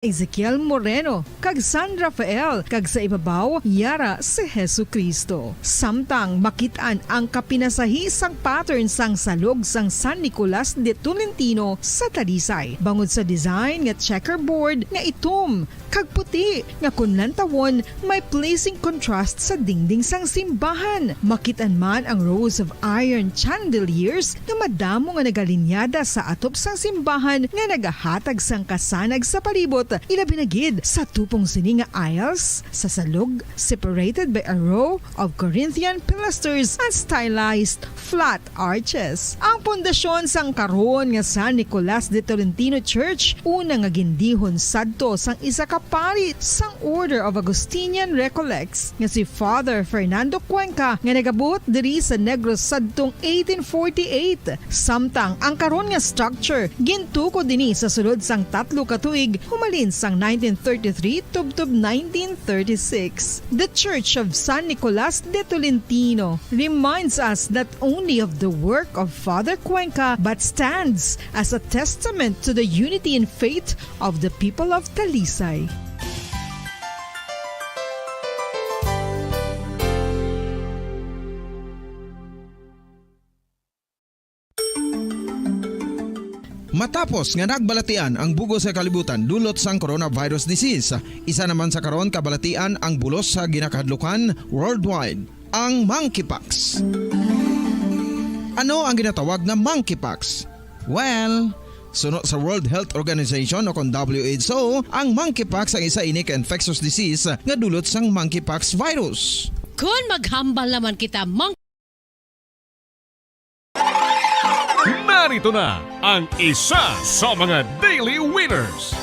Ezekiel Moreno, kag San Rafael, kag sa ibabaw, yara si Hesu Kristo. Samtang makitaan ang kapinasahi sang pattern sang salog sang San Nicolas de Tolentino sa Talisay. Bangod sa design nga checkerboard nga itom, kag puti, nga kunlantawon may placing contrast sa dingding sang simbahan. Makitaan man ang rows of iron chandeliers nga madamo nga nagalinyada sa atop sang simbahan nga nagahatag sang kasanag sa palibot. Ilabi na gid sa tupong sini nga aisles sa salog, separated by a row of Corinthian pilasters and stylized flat arches. Ang pundasyon sang karon nga San Nicolas de Tolentino Church una nga gindihon sadto sang isa ka pari sang Order of Augustinian Recollects nga si Father Fernando Cuenca nga nagabot diri sa Negros sadtong 1848. Samtang ang karon nga structure gintuko dinhi sa sulod sang 3 ka tuig humalin sang 1933 tubtob 1936. The Church of San Nicolas de Tolentino reminds us not only of the work of Father Cuenca but stands as a testament to the unity and faith of the people of Talisay. Matapos nga nagbalatian ang bugos sa kalibutan dulot sang coronavirus disease, isa naman sa karon kabalatian ang bulos sa ginakahadlukan worldwide, ang monkeypox. Ano ang ginatawag na monkeypox? Well, sunod sa World Health Organization o kung WHO, ang monkeypox ang isa ini ka infectious disease nga dulot sang monkeypox virus. Kung maghambal naman kita, Narito na ang isa sa mga daily winners.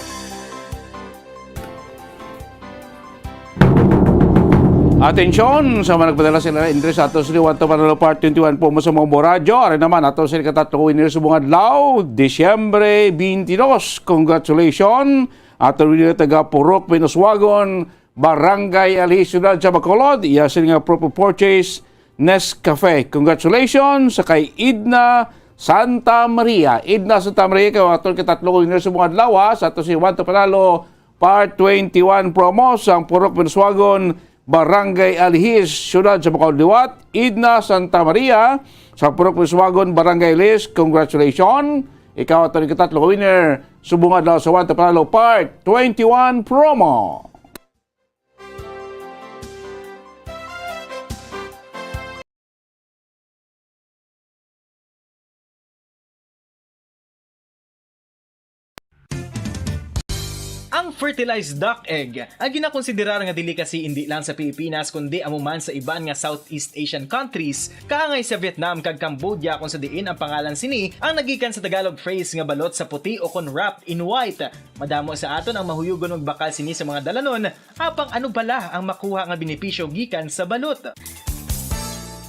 Atensyon sa mga nagpadala sila interest ato sa Liwanto Panalo Part 21 po mo sa mga radyo. Aray naman ato sila katatlong winners sa mga adlaw, Disyembre 22. Congratulations! Ato rin taga Purok, Pinuswagon, Barangay Alhisyudad sa Bacolod. Iya sila nga proof of purchase, Nescafe. Congratulations sa kay Idna Santa Maria. Idna Santa Maria, kayo ato katatlong winners sa mga adlaw sa ato si Liwanto Panalo Part 21 promo sa Purok, Pinuswagon, Barangay Alhis, Siyudad sa Bacolod. Idna Santa Maria sa Purok Pinuswagon, Barangay Alhis. Congratulations! Ikaw at ang katatlo winner subungad daw sa Liwanto Panalo Part 21 promo. Ang fertilized duck egg ang ginakonsiderar nga delicacy hindi lang sa Pilipinas kundi amuman sa iban nga Southeast Asian countries kaangay sa Vietnam kag Cambodia kung sa diin ang pangalan sini ang nagikan sa Tagalog phrase nga balot sa puti o kon wrapped in white. Madamo sa aton ang mahuyugon og bakal sini sa mga dalanon apang ano bala ang makuha nga benepisyo gikan sa balot.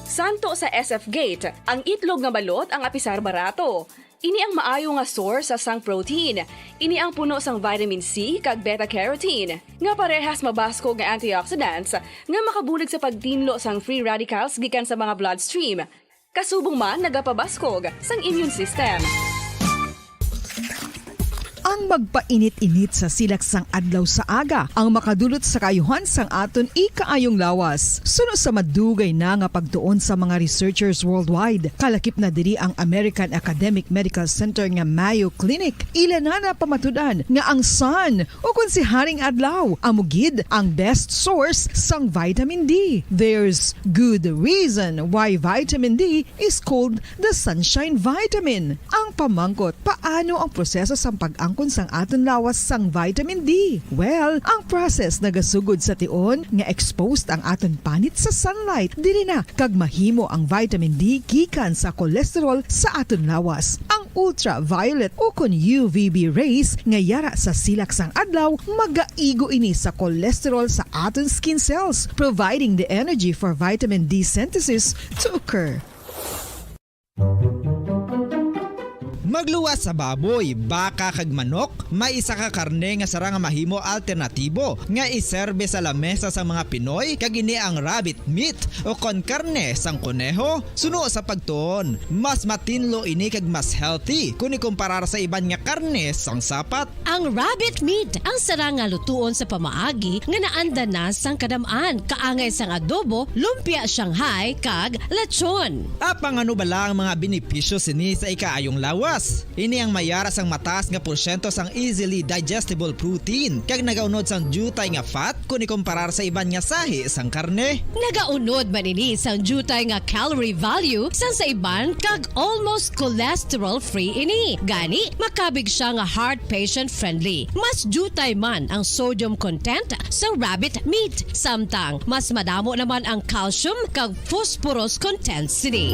Santo sa SF Gate, ang itlog nga balot ang apisar barato. Ini ang maayo nga source sa sang protein. Ini ang puno sang vitamin C kag beta-carotene. Nga parehas mabasko nga antioxidants nga makabulig sa pagtinlo sang free radicals gikan sa mga bloodstream. Kasubong man nagapabaskog sang immune system. Ang magpainit-init sa silaksang adlaw sa aga ang makadulot sa kayuhan sang aton ikaayong lawas. Sunod sa madugay na nga pagtuon sa mga researchers worldwide, kalakip na diri ang American Academic Medical Center nga Mayo Clinic. Ila na pamatudan nga ang sun o kung si Haring Adlaw amugid ang best source sang vitamin D. There's good reason why vitamin D is called the sunshine vitamin. Ang pamangkot, paano ang proseso sa pag-angkon sang aton lawas sang vitamin D? Well, ang process nagasugod sa tion nga exposed ang aton panit sa sunlight dili na kag mahimo ang vitamin D gikan sa cholesterol sa aton lawas. Ang ultraviolet o kon UVB rays nga yara sa silak sang adlaw magaigo ini sa cholesterol sa aton skin cells, providing the energy for vitamin D synthesis to occur. Magluwas sa baboy, baka kag manok, may isa ka karne nga sara nga mahimo alternatibo nga iserbe sa lamesa sa mga Pinoy kag ini ang rabbit meat o kon karne sang kuneho. Suno sa pagtuon, mas matinlo ini kag mas healthy kung ikumparar sa iban nga karne sang sapat. Ang rabbit meat ang sara nga lutuon sa pamaagi nga naanda na sang kadamaan, kaangay sang adobo, lumpia Shanghai kag lechon. Apang ano bala ang mga benepisyo sini sa ikaayong lawas? Ini ang mayara sang mataas nga porsyento sang easily digestible protein kag nagaunod sang jutay nga fat kung ikumparar sa iban nga sahi sang karne. Nagaunod man ini sang jutay nga calorie value sang sa iban kag almost cholesterol free ini. Gani makabig siya nga heart patient friendly. Mas jutay man ang sodium content sa rabbit meat, samtang mas madamo naman ang calcium kag phosphorus content sini.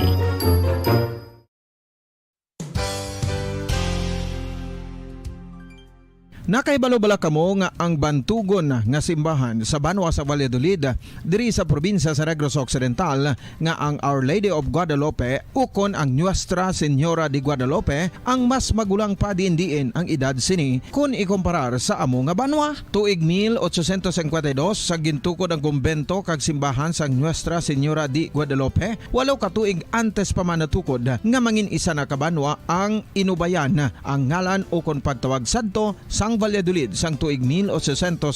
Nakaibalo-bala kamo nga ang bantugon nga simbahan sa Banwa sa Valladolid diri sa probinsya sa Negros Occidental nga ang Our Lady of Guadalupe ukon ang Nuestra Señora de Guadalupe ang mas magulang pa diin ang edad sini kung ikumparar sa amo nga banwa. Tuig 1852 sa gintukod ang kumbento kag simbahan sang Nuestra Señora de Guadalupe, walaw ka tuig antes pa man natukod nga mangin isa na kabanwa ang inubayan ang ngalan ukon pagtawag sadto sang Valladolid sang tuig 1860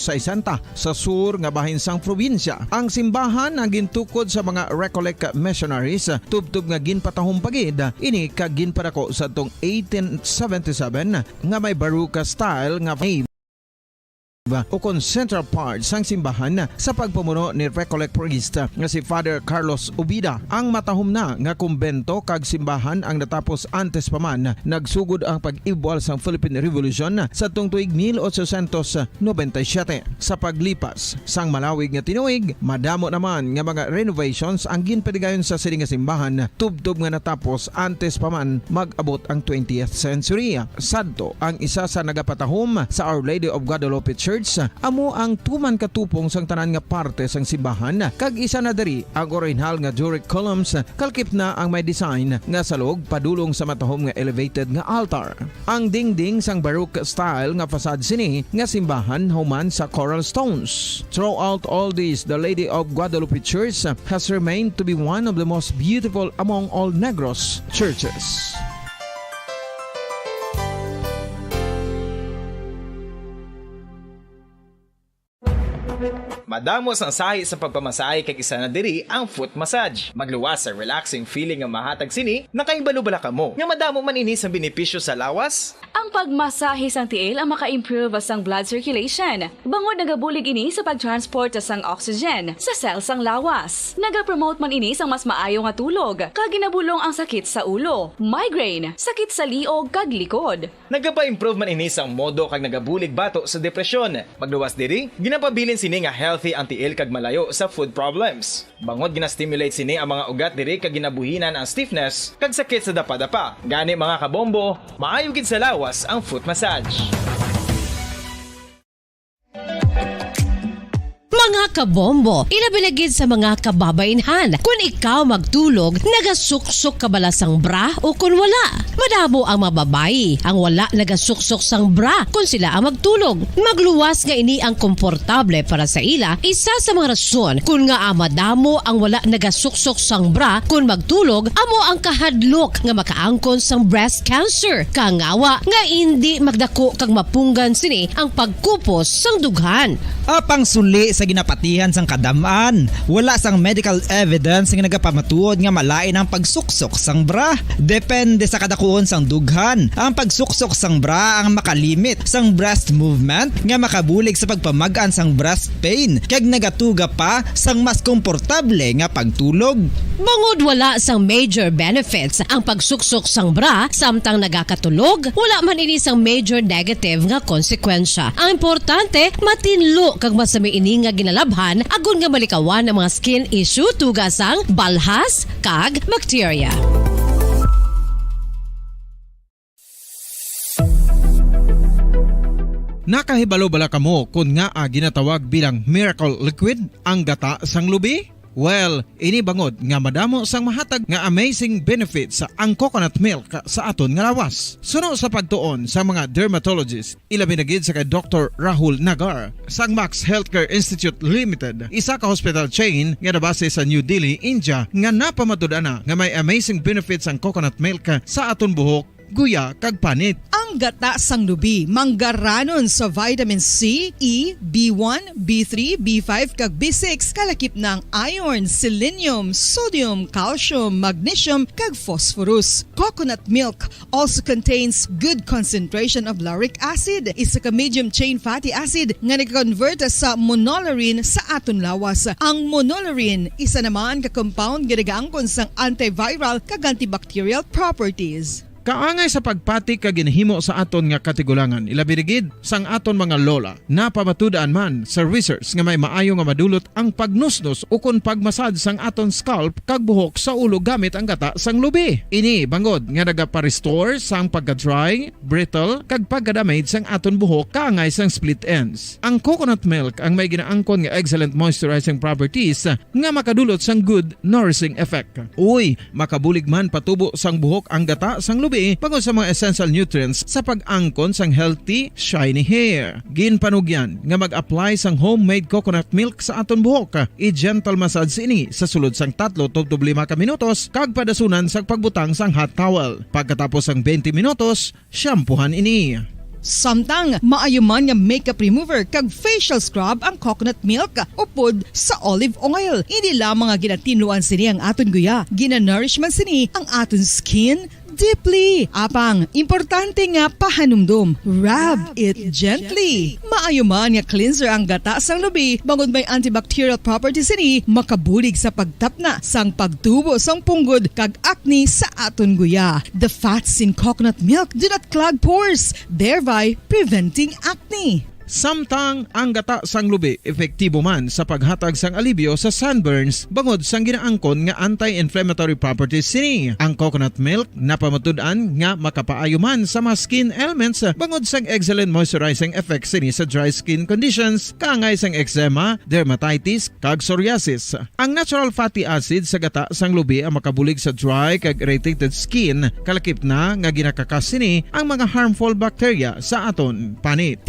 sa sur nga bahin sang probinsya. Ang simbahan ang gintukod sa mga Recollect missionaries tubtub nga ginpatahong pagid ini kag ginpadako sa tong 1877 nga may baroque style nga o kon central part sang simbahan sa pagpamuno ni Recollect priest nga si Father Carlos Ubida. Ang matahom na nga kumbento kag simbahan ang natapos antes pa man nagsugod ang pag-ibwal sang Philippine Revolution sa tong tuig 1897. Sa paglipas sang malawig nga tinuig, madamo naman nga mga renovations ang ginpadigayon sa sining nga simbahan tubtob nga natapos antes pa man mag-abot ang 20th century. Sadto ang isa sa nagapatahom sa Our Lady of Guadalupe Church amo ang tuman katupong sang tanan nga parte sang simbahan kag isa na diri ang original nga Doric columns kalkip na ang may design nga salog padulong sa matahom nga elevated nga altar. Ang dingding sang baroque style nga fasad sini nga simbahan human sa coral stones. Throughout all this, the Lady of Guadalupe Church has remained to be one of the most beautiful among all Negros churches. Madamos ang sahi sa pagpamasahe kag isa na diri ang foot massage. Magluwas sa relaxing feeling nga mahatag sini, nakaibalo-bala kamo. Nga madamo man ini sa benepisyo sa lawas. Ang pagmasahe sang tiil ang maka-improve sang blood circulation. Bangod nagabulig ini sa pagtransport sang oxygen sa cell sang lawas. Nagapromote man ini sang mas maayo nga tulog. Kag ginabulong ang sakit sa ulo, migraine, sakit sa liog kag likod. Nagapa-improve man ini sang modo kag nagabulig bato sa depresyon. Magluwas diri, ginapabilin sini nga healthy ang tiil kag malayo sa food problems. Bangod gina-stimulate sini ang mga ugat diri kag ginabuhinan ang stiffness kag sakit sa dapa-dapa. Gani mga kabombo, maayo gid sa lawas ang foot massage. Mga kabombo, ilabilagid sa mga kababainhan. Kung ikaw magtulog, nagasuksok ka bala sang bra o kung wala. Madamo ang mababayi ang wala nagasuksok sang bra kung sila ang magtulog. Magluwas nga ini ang komportable para sa ila. Isa sa mga rason kung nga madamo ang wala nagasuksok sang bra kung magtulog, amo ang kahadlok nga makaangkon sang breast cancer. Kangawa nga hindi magdako kag mapunggan sini ang pagkupos sang dughan. Apang suli sa ginapatihan sang kadamaan, wala sang medical evidence nga nagapamatuod nga malain ang pagsuksok sang bra. Depende sa kadakuon sang dughan. Ang pagsuksok sang bra ang makalimit sang breast movement nga makabulig sa pagpamagan sang breast pain kag nagatuga pa sang mas komportable nga pagtulog. Bangod wala sang major benefits ang pagsuksok sang bra samtang nagakatulog, wala man ini sang major negative nga konsekwensya. Ang importante, matinlo kag masami ini nga ginalabhan agon nga malikawan ang mga skin issue tugas ang balhas kag bacteria. Nakahibalo bala kamo kung nga ginatawag bilang miracle liquid ang gata sang lubi? Well, ini bangod nga madamo sang mahatag nga amazing benefits sa ang coconut milk sa aton nga lawas. Suno sa pagtuon sa mga dermatologist, ilabi na gid sa kay Dr. Rahul Nagar sang Max Healthcare Institute Limited, isa ka hospital chain nga nabase sa New Delhi, India, nga napamatud-ana nga may amazing benefits ang coconut milk sa aton buhok, guya kag panit. Ang gata sang lubi manggaranon sa vitamin C, E, B1, B3, B5 kag B6 kalakip ng iron, selenium, sodium, calcium, magnesium kag phosphorus. Coconut milk also contains good concentration of lauric acid, isa ka medium chain fatty acid nga nag-convert sa monolaurin sa aton lawas. Ang monolaurin isa naman ka compound nga nagaangkon sang antiviral kag antibacterial properties. Kaangay sa pagpati ka ginhimo sa aton nga katigulangan, ilabirigid sang aton mga lola, napamatudan man sa research nga may maayo nga madulot ang pagnusnos o kon pagmasad sang aton scalp kag buhok sa ulo gamit ang gata sang lubi. Ini bangod nga nagapa-restore sang pagka-dry, brittle kag pagka-damage sang aton buhok kaangay sang split ends. Ang coconut milk ang may ginaangkon nga excellent moisturizing properties nga makadulot sang good nourishing effect. Uy, makabulig man patubo sang buhok ang gata sang lubi bangod sa mga essential nutrients sa pag-angkon sang healthy, shiny hair. Ginpanugyan nga mag-apply sang homemade coconut milk sa aton buhok. I-gentle massage ini sa sulod sang 3 to 5 ka minutos kag padasunan sang pagbutang sang hot towel. Pagkatapos sang 20 minutos, shampoohan ini. Samtang maayuman nga makeup remover kag facial scrub ang coconut milk upod sa olive oil. Hindi lamang nga ginatinluan sini ang aton guya, ginanourishman sini ang aton skin deeply. Apang, importante nga pahanumdum. Rub it gently. Maayuman nga cleanser ang gata sang lubi bangod may antibacterial properties ini makabulig sa pagtapna sang pagtubo sang punggod kag acne sa aton guya. The fats in coconut milk do not clog pores, thereby preventing acne. Samtang ang gata sang lubi epektibo man sa paghatag sang alibyo sa sunburns bangod sang ginaangkon nga anti-inflammatory properties sini. Ang coconut milk napamatud-an nga makapaayo man sa mga skin ailments bangod sang excellent moisturizing effects sini sa dry skin conditions kaangay sang eczema, dermatitis kag psoriasis. Ang natural fatty acid sa gata sang lubi ang makabulig sa dry kag irritated skin kalakip na nga ginakakas sini ang mga harmful bacteria sa aton panit.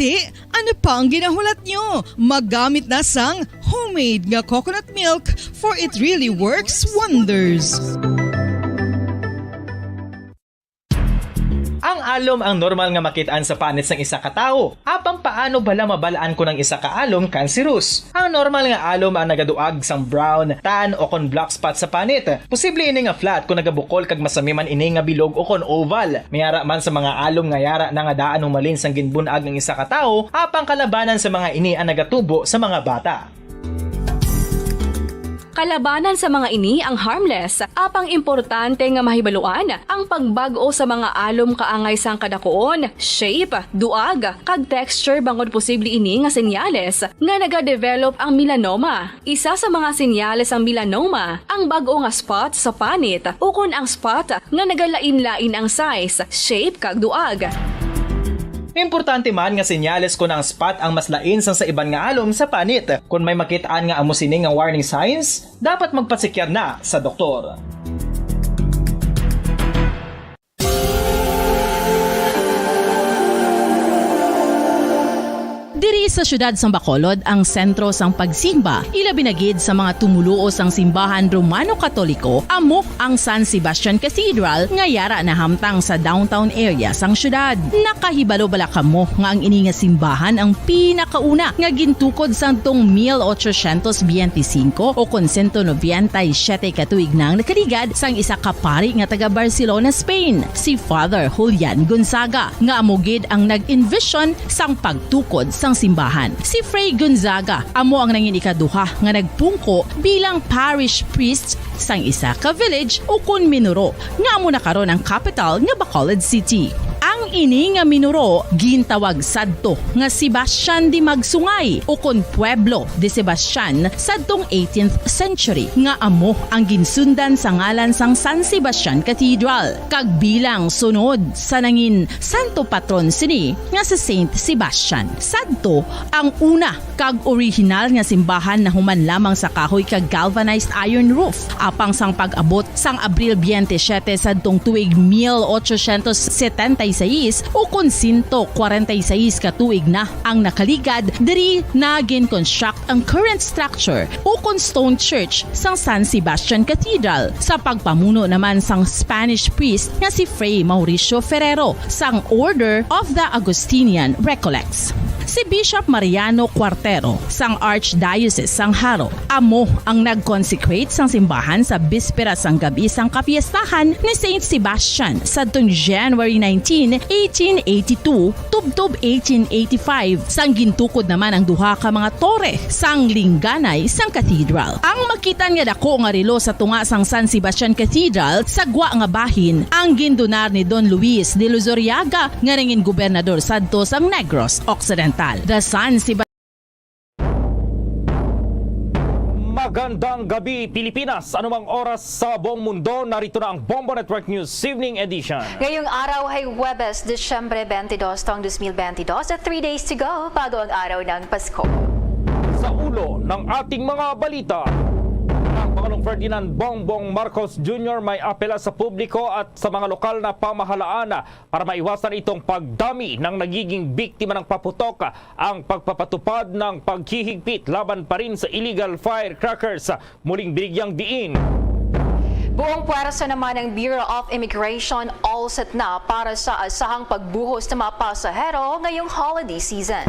Ano pa ang ginahulat nyo? Maggamit na sang homemade nga coconut milk for it really works wonders. Ang alom ang normal nga makitaan sa panit sang isa ka tawo. Apang paano bala mabalaan ko ng isa ka alom cancerous? Ang normal nga alom ang nagaduag sang brown, tan o kon black spot sa panit. Posible ini nga flat kung nagabukol kag masami man ini nga bilog o kon oval. Mayara man sa mga alom nga yara na nga daan humalin sang ginbunag ng isa ka tawo, apang kalabanan sa mga ini ang nagatubo sa mga bata. Kalabanan sa mga ini ang harmless, apang importante nga mahibaluan ang pagbago sa mga alom kaangay sang kadakuon, shape, duag, kag texture bangod posible ini nga senyales nga nagadevelop ang melanoma. Isa sa mga senyales ang melanoma, ang bago nga spot sa panit o kun ang spot nga nagalain-lain ang size, shape, kag duag. Importante man nga senyales kung ang spot ang mas lain sang sa iban nga alom sa panit. Kung may makitaan nga amo sini nga warning signs, dapat magpasikyar na sa doktor. Diri sa syudad sang Bacolod ang sentro sang pagsimba, ilabi na gid sa mga tumuluo sang simbahan Romano-Katoliko, amo ang San Sebastian Cathedral nga yara na hamtang sa downtown area sang syudad. Nakahibalo bala kamo nga ang ini nga simbahan ang pinakauna nga gintukod sang tong 1825 o kon 197 katuig nang nakaligad sang isa ka pari nga taga Barcelona, Spain, si Father Julian Gonzaga, nga amo gid ang nag-envision sang pagtukod sang simbahan. Si Fray Gonzaga amo ang nangin ikaduha nga nagpungko bilang parish priest sang isa ka village o kun minuro nga amo na karon ang capital nga Bacolod City. Ang Ang ini nga minuro gintawag sadto nga Sebastian di Magsungay o kon Pueblo de Sebastian sadtong 18th century nga amo ang ginsundan sa ngalan sang San Sebastian Cathedral kag bilang sunod sa nangin santo patron sini nga sa Saint Sebastian. Sadto ang una kag original nga simbahan na human lamang sa kahoy kag galvanized iron roof apang sang pag-abot sang Abril 27 sadtong tuig 1876 o kon 146 ka tuig na ang nakaligad diri na gin-construct ang current structure o kon stone church sang San Sebastian Cathedral sa pagpamuno naman sang Spanish priest nga si Fray Mauricio Ferrero sang Order of the Augustinian Recollects. Si Bishop Mariano Cuartero sang Archdiocese sang Haro amo ang nag-consecrate sang simbahan sa bispera sang gabi sang kapiestahan ni Saint Sebastian sadtong January 19, 1882 tubtob 1885 sang gintukod naman ang duha ka mga tore sang lingganay sang cathedral. Ang makitan nga dako nga relo sa tunga sang San Sebastian Cathedral sa gwa nga bahin ang gindonar ni Don Luis de Luzuriaga nga nangin gobernador sadto sang Negros Occidental. The San Sebastian Magandang gabi Pilipinas! Anumang oras sa buong mundo, narito na ang Bombo Network News Evening Edition. Ngayong araw ay Huwebes, Disyembre 22, taong 2022 at 3 days to go bago ang araw ng Pasko. Sa ulo ng ating mga balita, ang Pangulong Ferdinand Bongbong Marcos Jr. may apela sa publiko at sa mga lokal na pamahalaan para maiwasan itong pagdami ng nagiging biktima ng paputok ang pagpapatupad ng paghihigpit laban pa rin sa illegal firecrackers. Muling binigyang diin. Buong puwersa naman ng Bureau of Immigration all set na para sa asahang pagbuhos ng mga pasahero ngayong holiday season.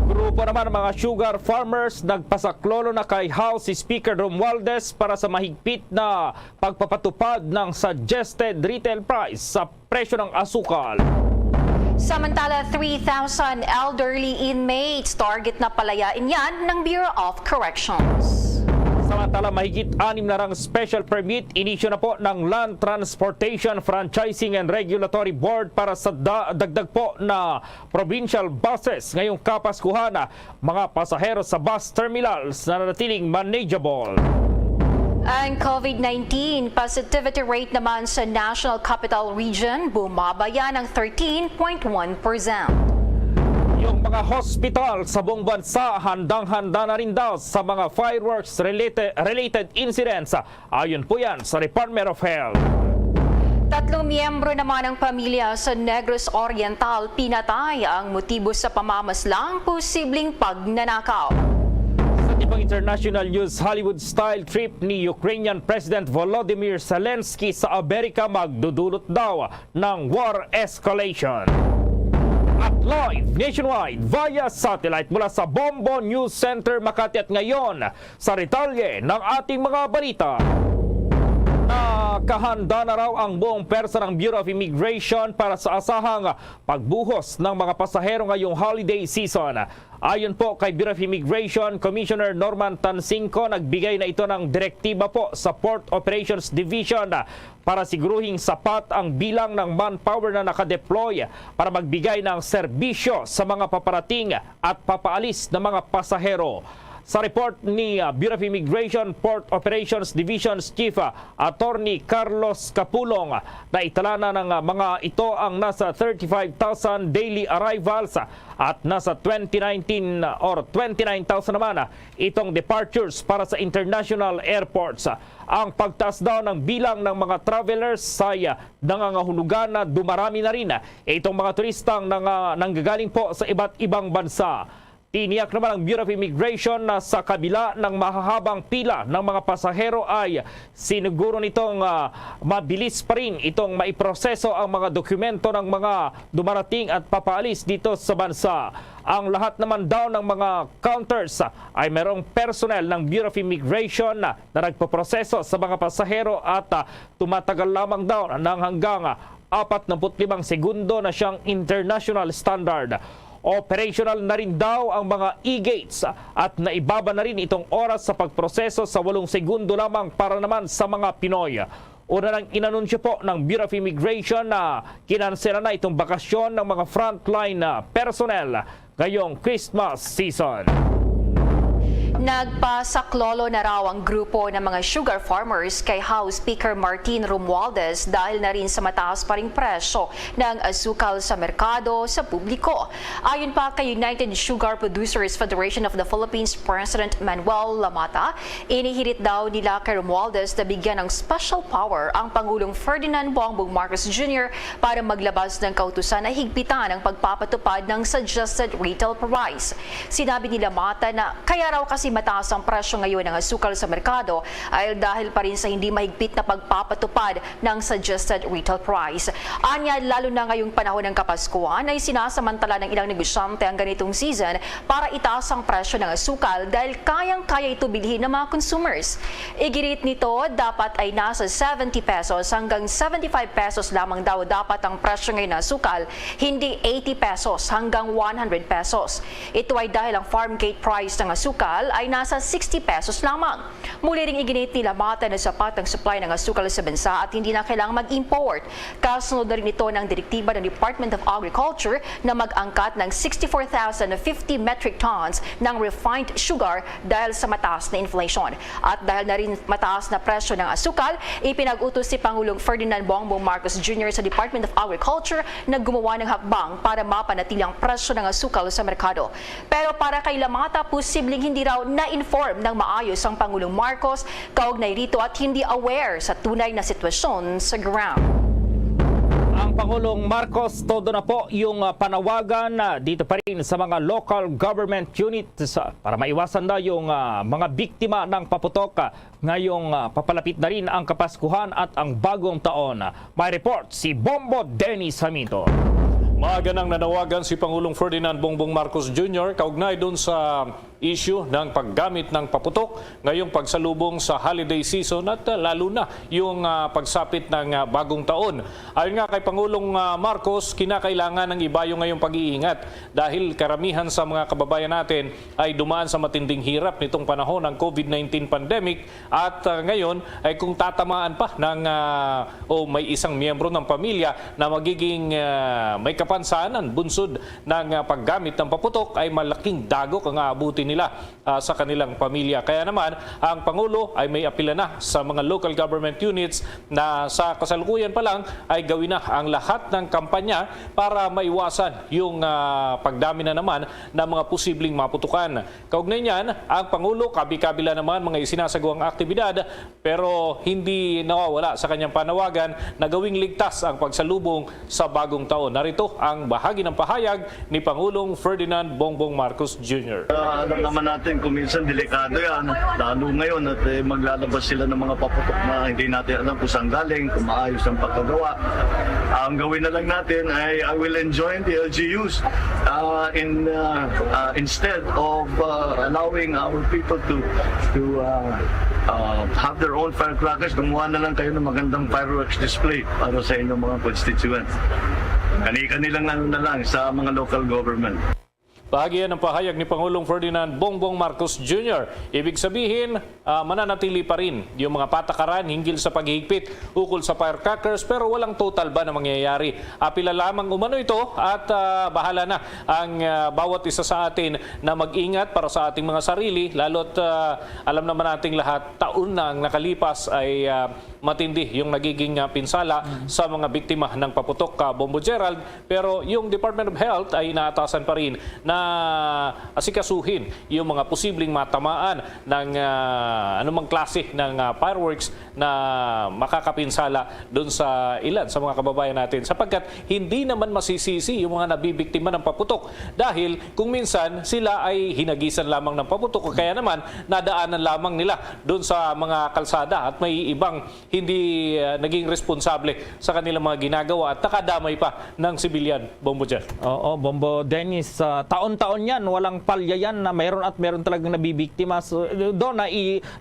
Grupo naman ng mga sugar farmers nagpasaklolo na kay House Speaker Romualdez para sa mahigpit na pagpapatupad ng suggested retail price sa presyo ng asukal. Samantala, 3,000 elderly inmates target na palayain yan ng Bureau of Corrections. Samantala, mahigit 6 na rang special permit inisyo na po ng Land Transportation Franchising and Regulatory Board para sa dagdag po na provincial buses ngayong Kapaskuhan mga pasahero sa bus terminals na nanatiling manageable. Ang COVID-19 positivity rate naman sa National Capital Region bumaba yan ng 13.1%. Yung mga hospital sa buong bansa handang-handa na rin daw sa mga fireworks related incidents. Ayon po yan sa Department of Health. 3 miyembro naman ng pamilya sa Negros Oriental pinatay ang motibo sa pamamaslang posibleng pagnanakaw. Sa ibang international news, Hollywood-style trip ni Ukrainian President Volodymyr Zelensky sa Amerika magdudulot daw ng war escalation. At live nationwide via satellite mula sa Bombo News Center Makati at ngayon sa detalye ng ating mga balita. Nakahanda na raw ang buong persa ng Bureau of Immigration para sa asahang pagbuhos ng mga pasahero ngayong holiday season. Ayon po kay Bureau of Immigration Commissioner Norman Tansinco, nagbigay na ito ng direktiba po sa Port Operations Division para siguruhing sapat ang bilang ng manpower na nakadeploy para magbigay ng serbisyo sa mga paparating at papaalis ng mga pasahero. Sa report ni Bureau of Immigration Port Operations Division's Chief Attorney Carlos Capulong, na itala na ng mga ito ang nasa 35,000 daily arrivals at nasa 29,000 naman itong departures para sa international airports. Ang pagtaas daw ng bilang ng mga travelers ay nangangahulugan na dumarami na rin itong mga turistang nanggagaling po sa iba't ibang bansa. Tiniyak naman ang Bureau of Immigration na sa kabila ng mahahabang pila ng mga pasahero ay siniguro nitong mabilis pa rin itong maiproseso ang mga dokumento ng mga dumarating at papaalis dito sa bansa. Ang lahat naman daw ng mga counters ay merong personnel ng Bureau of Immigration na nagpoproseso sa mga pasahero at tumatagal lamang daw ng hanggang 45 segundo na siyang international standard. Operational na rin daw ang mga e-gates at naibaba na rin itong oras sa pagproseso sa 8 segundo lamang para naman sa mga Pinoy. Una nang inanunsyo po ng Bureau of Immigration na kinansela na itong bakasyon ng mga frontline na personnel ngayong Christmas season. Nagpasaklolo na raw ang grupo ng mga sugar farmers kay House Speaker Martin Romualdez dahil na rin sa mataas pa ring presyo ng asukal sa merkado sa publiko. Ayon pa kay United Sugar Producers Federation of the Philippines President Manuel Lamata, inihirit daw nila kay Romualdez na bigyan ng special power ang Pangulong Ferdinand Bongbong Marcos Jr. para maglabas ng kautusan na higpitan ang pagpapatupad ng suggested retail price. Sinabi ni Lamata na kaya raw kasi mataas ang presyo ngayon ng asukal sa merkado ay dahil pa rin sa hindi mahigpit na pagpapatupad ng suggested retail price. Anya, lalo na ngayong panahon ng Kapaskuhan ay sinasamantala ng ilang negosyante ang ganitong season para itaas ang presyo ng asukal dahil kayang-kaya ito bilhin ng mga consumers. Igirit nito, dapat ay nasa 70 pesos hanggang 75 pesos lamang daw dapat ang presyo ngayon ng asukal, hindi 80 pesos hanggang 100 pesos. Ito ay dahil ang farm gate price ng asukal ay nasa 60 pesos lamang. Muli ring iginit ni Lamata na sapat ang supply ng asukal sa bansa at hindi na kailangang mag-import. Kasunod na rin ito ng direktiba ng Department of Agriculture na mag-angkat ng 64,050 metric tons ng refined sugar dahil sa mataas na inflation. At dahil na rin mataas na presyo ng asukal, ipinag-utos si Pangulong Ferdinand Bongbong Marcos Jr. sa Department of Agriculture na gumawa ng hakbang para mapanatili ang presyo ng asukal sa merkado. Pero para kay Lamata, posibleng hindi raw na-inform ng maayos ang Pangulong Marcos kaugnay rito at hindi aware sa tunay na sitwasyon sa ground. Ang Pangulong Marcos, todo na po yung panawagan dito pa rin sa mga local government units para maiwasan na yung mga biktima ng paputok ngayong papalapit na rin ang Kapaskuhan at ang bagong taon. May report si Bombo Dennis Jaminto. Maaga nang nanawagan si Pangulong Ferdinand Bongbong Marcos Jr. kaugnay doon sa issue ng paggamit ng paputok ngayong pagsalubong sa holiday season at lalo na yung pagsapit ng bagong taon. Ayon nga kay Pangulong Marcos, kinakailangan ng iba yung ngayong pag-iingat dahil karamihan sa mga kababayan natin ay dumaan sa matinding hirap nitong panahon ng COVID-19 pandemic at ngayon ay kung tatamaan pa ng o may isang miyembro ng pamilya na magiging may kapansanan bunsod ng paggamit ng paputok ay malaking dagok ang aabutin nila sa kanilang pamilya. Kaya naman, ang Pangulo ay may apila na sa mga local government units na sa kasalukuyan pa lang ay gawin na ang lahat ng kampanya para maiwasan yung pagdami na naman ng mga posibleng maputukan. Kaugnay niyan, ang Pangulo kabi-kabila naman mga isinasagawang aktibidad pero hindi nawawala sa kanyang panawagan na gawing ligtas ang pagsalubong sa bagong taon. Narito ang bahagi ng pahayag ni Pangulong Ferdinand Bongbong Marcos Jr. Alam naman natin kung minsan delikado yan, lalo ngayon at maglalabas sila ng mga paputok na hindi natin alam kung saan galing, kung maayos ang pagkagawa. Ang gawin na lang natin ay I will enjoin the LGUs instead of allowing our people to have their own firecrackers. Gumawa na lang kayo ng magandang fireworks display para sa inyong mga constituents. Kani-kanilang na lang sa mga local government. Bahagi yan ng pahayag ni Pangulong Ferdinand Bongbong Marcos Jr. Ibig sabihin, mananatili pa rin yung mga patakaran hinggil sa paghihigpit ukol sa firecrackers pero walang total ba na mangyayari. Apila lamang umano ito at bahala na ang bawat isa sa atin na mag-ingat para sa ating mga sarili lalo't alam naman nating lahat taon na ang nakalipas ay matindi yung nagiging pinsala sa mga biktima ng paputok, Bombo Gerald. Pero yung Department of Health ay inaatasan pa rin na asikasuhin yung mga posibleng matamaan ng anumang klase ng fireworks na makakapinsala doon sa ilan sa mga kababayan natin sapagkat hindi naman masisisi yung mga nabibiktima ng paputok dahil kung minsan sila ay hinagisan lamang ng paputok kaya naman nadaanan lamang nila doon sa mga kalsada at may ibang hindi naging responsable sa kanilang mga ginagawa at nakadamay pa ng sibilyan. Bombo dyan. Oo, Bombo Dennis, taon taon-taon yan, walang palya yan na meron at meron talagang nabibiktima. So, doon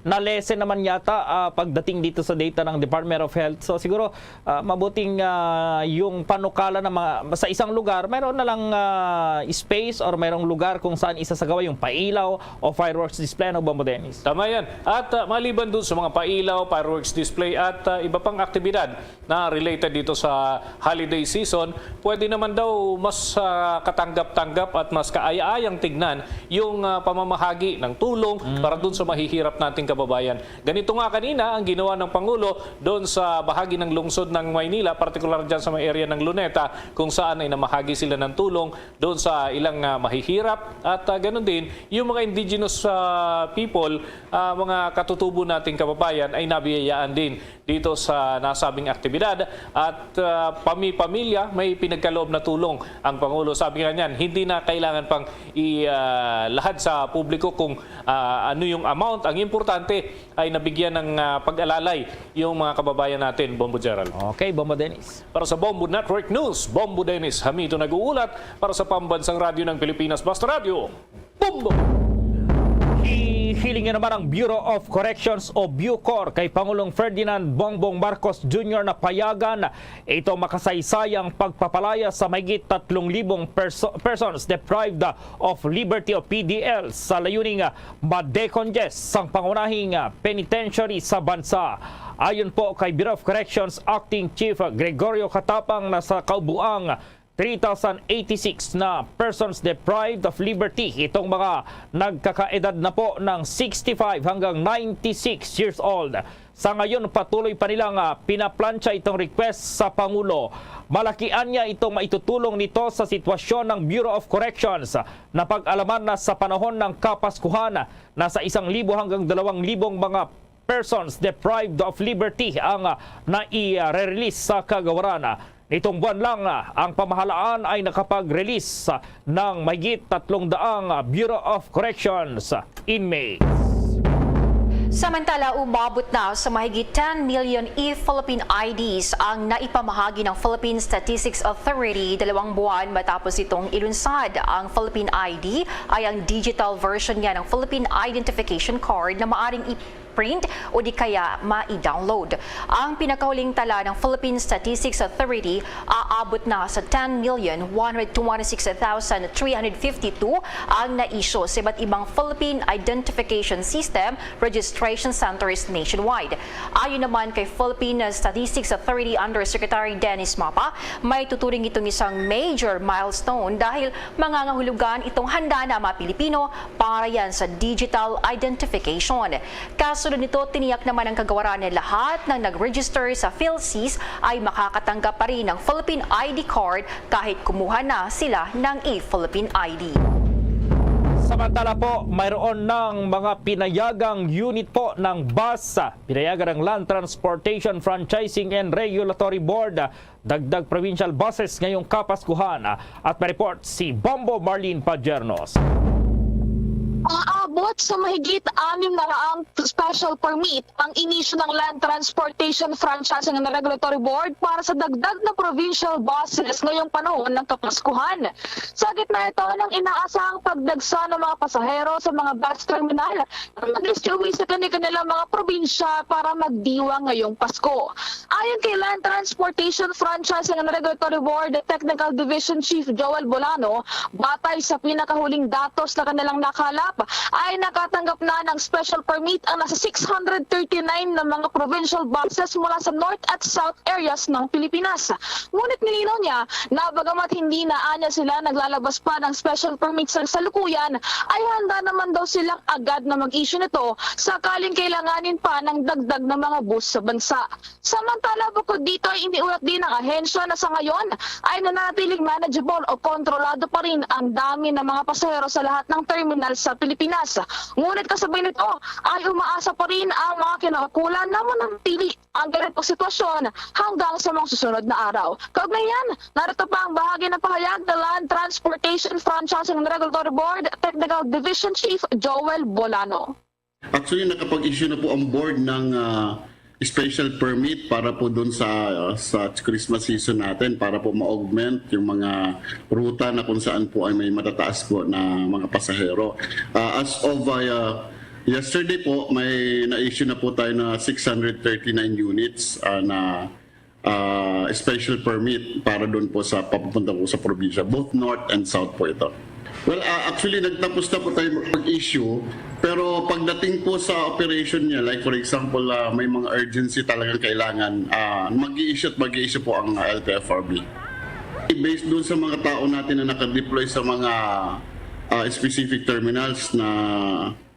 na-lessen naman yata pagdating dito sa data ng Department of Health. So siguro mabuting yung panukala na sa isang lugar, meron na lang space or mayroong lugar kung saan isasagawa yung pailaw o fireworks display. Ano ba mo, Dennis? Tama yan. At maliban dun sa mga pailaw, fireworks display at iba pang aktibidad na related dito sa holiday season, pwede naman daw mas katanggap-tanggap at mas kaaya-ayang tignan yung pamamahagi ng tulong para dun sa mahihirap nating kababayan. Ganito nga kanina ang ginawa ng Pangulo doon sa bahagi ng lungsod ng Maynila, partikular dyan sa may area ng Luneta, kung saan ay namahagi sila ng tulong doon sa ilang mahihirap at ganoon din yung mga indigenous people, mga katutubo nating kababayan ay nabiyayaan din dito sa nasabing aktibidad at pamilya may pinagkaloob na tulong ang Pangulo. Sabi nga niyan, hindi na kailangan pang ilahad sa publiko kung ano yung amount. Ang importante ay nabigyan ng pag-alalay yung mga kababayan natin, Bombo Gerald. Okay, Bombo Dennis. Para sa Bombo Network News, Bombo Dennis Hamito nag-uulat para sa Pambansang Radyo ng Pilipinas, Basta Radio, Bombo! Hiling naman ang Bureau of Corrections o Bucor kay Pangulong Ferdinand Bongbong Marcos Jr. na payagan ito makasaysayang pagpapalaya sa mahigit 3,000 persons deprived of liberty o PDL sa layuning ma-decongest ang pangunahing penitentiary sa bansa. Ayon po kay Bureau of Corrections Acting Chief Gregorio Katapang na sa kaubuang 3,086 na persons deprived of liberty. Itong mga nagkakaedad na po ng 65 hanggang 96 years old. Sa ngayon, patuloy pa nilang pinaplansya itong request sa Pangulo. Malakian niya itong maitutulong nito sa sitwasyon ng Bureau of Corrections na pag-alaman na sa panahon ng Kapaskuhan na sa 1,000 hanggang 2,000 mga persons deprived of liberty ang nai-release sa kagawaran. Nitong buwan lang, ang pamahalaan ay nakapag-release ng mahigit 300 Bureau of Corrections inmates. Samantala, umabot na sa mahigit 10 million e-Philippine IDs ang naipamahagi ng Philippine Statistics Authority 2 buwan matapos itong ilunsad. Ang Philippine ID ay ang digital version niya ng Philippine Identification Card na maaring print o di kaya ma-download. Ang pinakahuling tala ng Philippine Statistics Authority aabot na sa 10,126,352 ang na-issue sa iba't ibang Philippine Identification System registration centers nationwide. Ayon naman kay Philippine Statistics Authority Undersecretary Dennis Mapa, may tuturing itong isang major milestone dahil mangangahulugan itong handa na mga Pilipino para yan sa digital identification. Kasunod nito, tiniyak naman ang kagawaran na lahat ng nag-register sa PhilSys ay makakatanggap pa rin ng Philippine ID card kahit kumuha na sila ng e-Philippine ID. Samantala po, mayroon ng mga pinayagang unit po ng bus. Pinayagan ng Land Transportation Franchising and Regulatory Board. Dagdag provincial buses ngayong Kapaskuhan. At may-report si Bombo Marlene Pajernos. Aabot sa mahigit 600 special permit ang inisyu ng Land Transportation Franchising and Regulatory Board para sa dagdag na provincial buses ngayong panahon ng Kapaskuhan. Sa gitna ito ng inaasahang pagdagsa ng mga pasahero sa mga bus terminal na mag-uwi sa kanilang mga probinsya para magdiwa ngayong Pasko. Ayon kay Land Transportation Franchising and Regulatory Board Technical Division Chief Joel Bolano, batay sa pinakahuling datos na kanilang nakalap, ay nakatanggap na ng special permit ang nasa 639 na mga provincial buses mula sa north at south areas ng Pilipinas. Ngunit nilinaw niya na bagamat hindi na anya sila naglalabas pa ng special permit sa salukuyan, ay handa naman daw silang agad na mag-issue nito sakaling kailanganin pa ng dagdag na mga bus sa bansa. Samantala, bukod dito ay iniulat din ng ahensya na sa ngayon ay nanatiling manageable o kontrolado pa rin ang dami ng mga pasahero sa lahat ng terminal sa Pilipinas. Ngunit kasabay nito ay umaasa pa rin ang mga kinaukulan na manatili ang ganitong sitwasyon hanggang sa mga susunod na araw. Kaugnay yan, narito pa ang bahagi ng pahayag ng Land Transportation Franchising and Regulatory Board Technical Division Chief Joel Bolano. Actually, nakapag-issue na po ang board ng special permit para po doon sa Christmas season natin para po ma-augment yung mga ruta na kung saan po ay may matataas po na mga pasahero. As of yesterday po, may na-issue na po tayo na 639 units na special permit para doon po sa papupunta po sa probinsya. Both north and south po ito. Well, actually, nagtapos na po tayo mag-issue. Pero pagdating po sa operation niya, like for example, may mga urgency talagang kailangan, mag-i-issue po ang LTFRB. Based doon sa mga tao natin na nakadeploy sa mga specific terminals na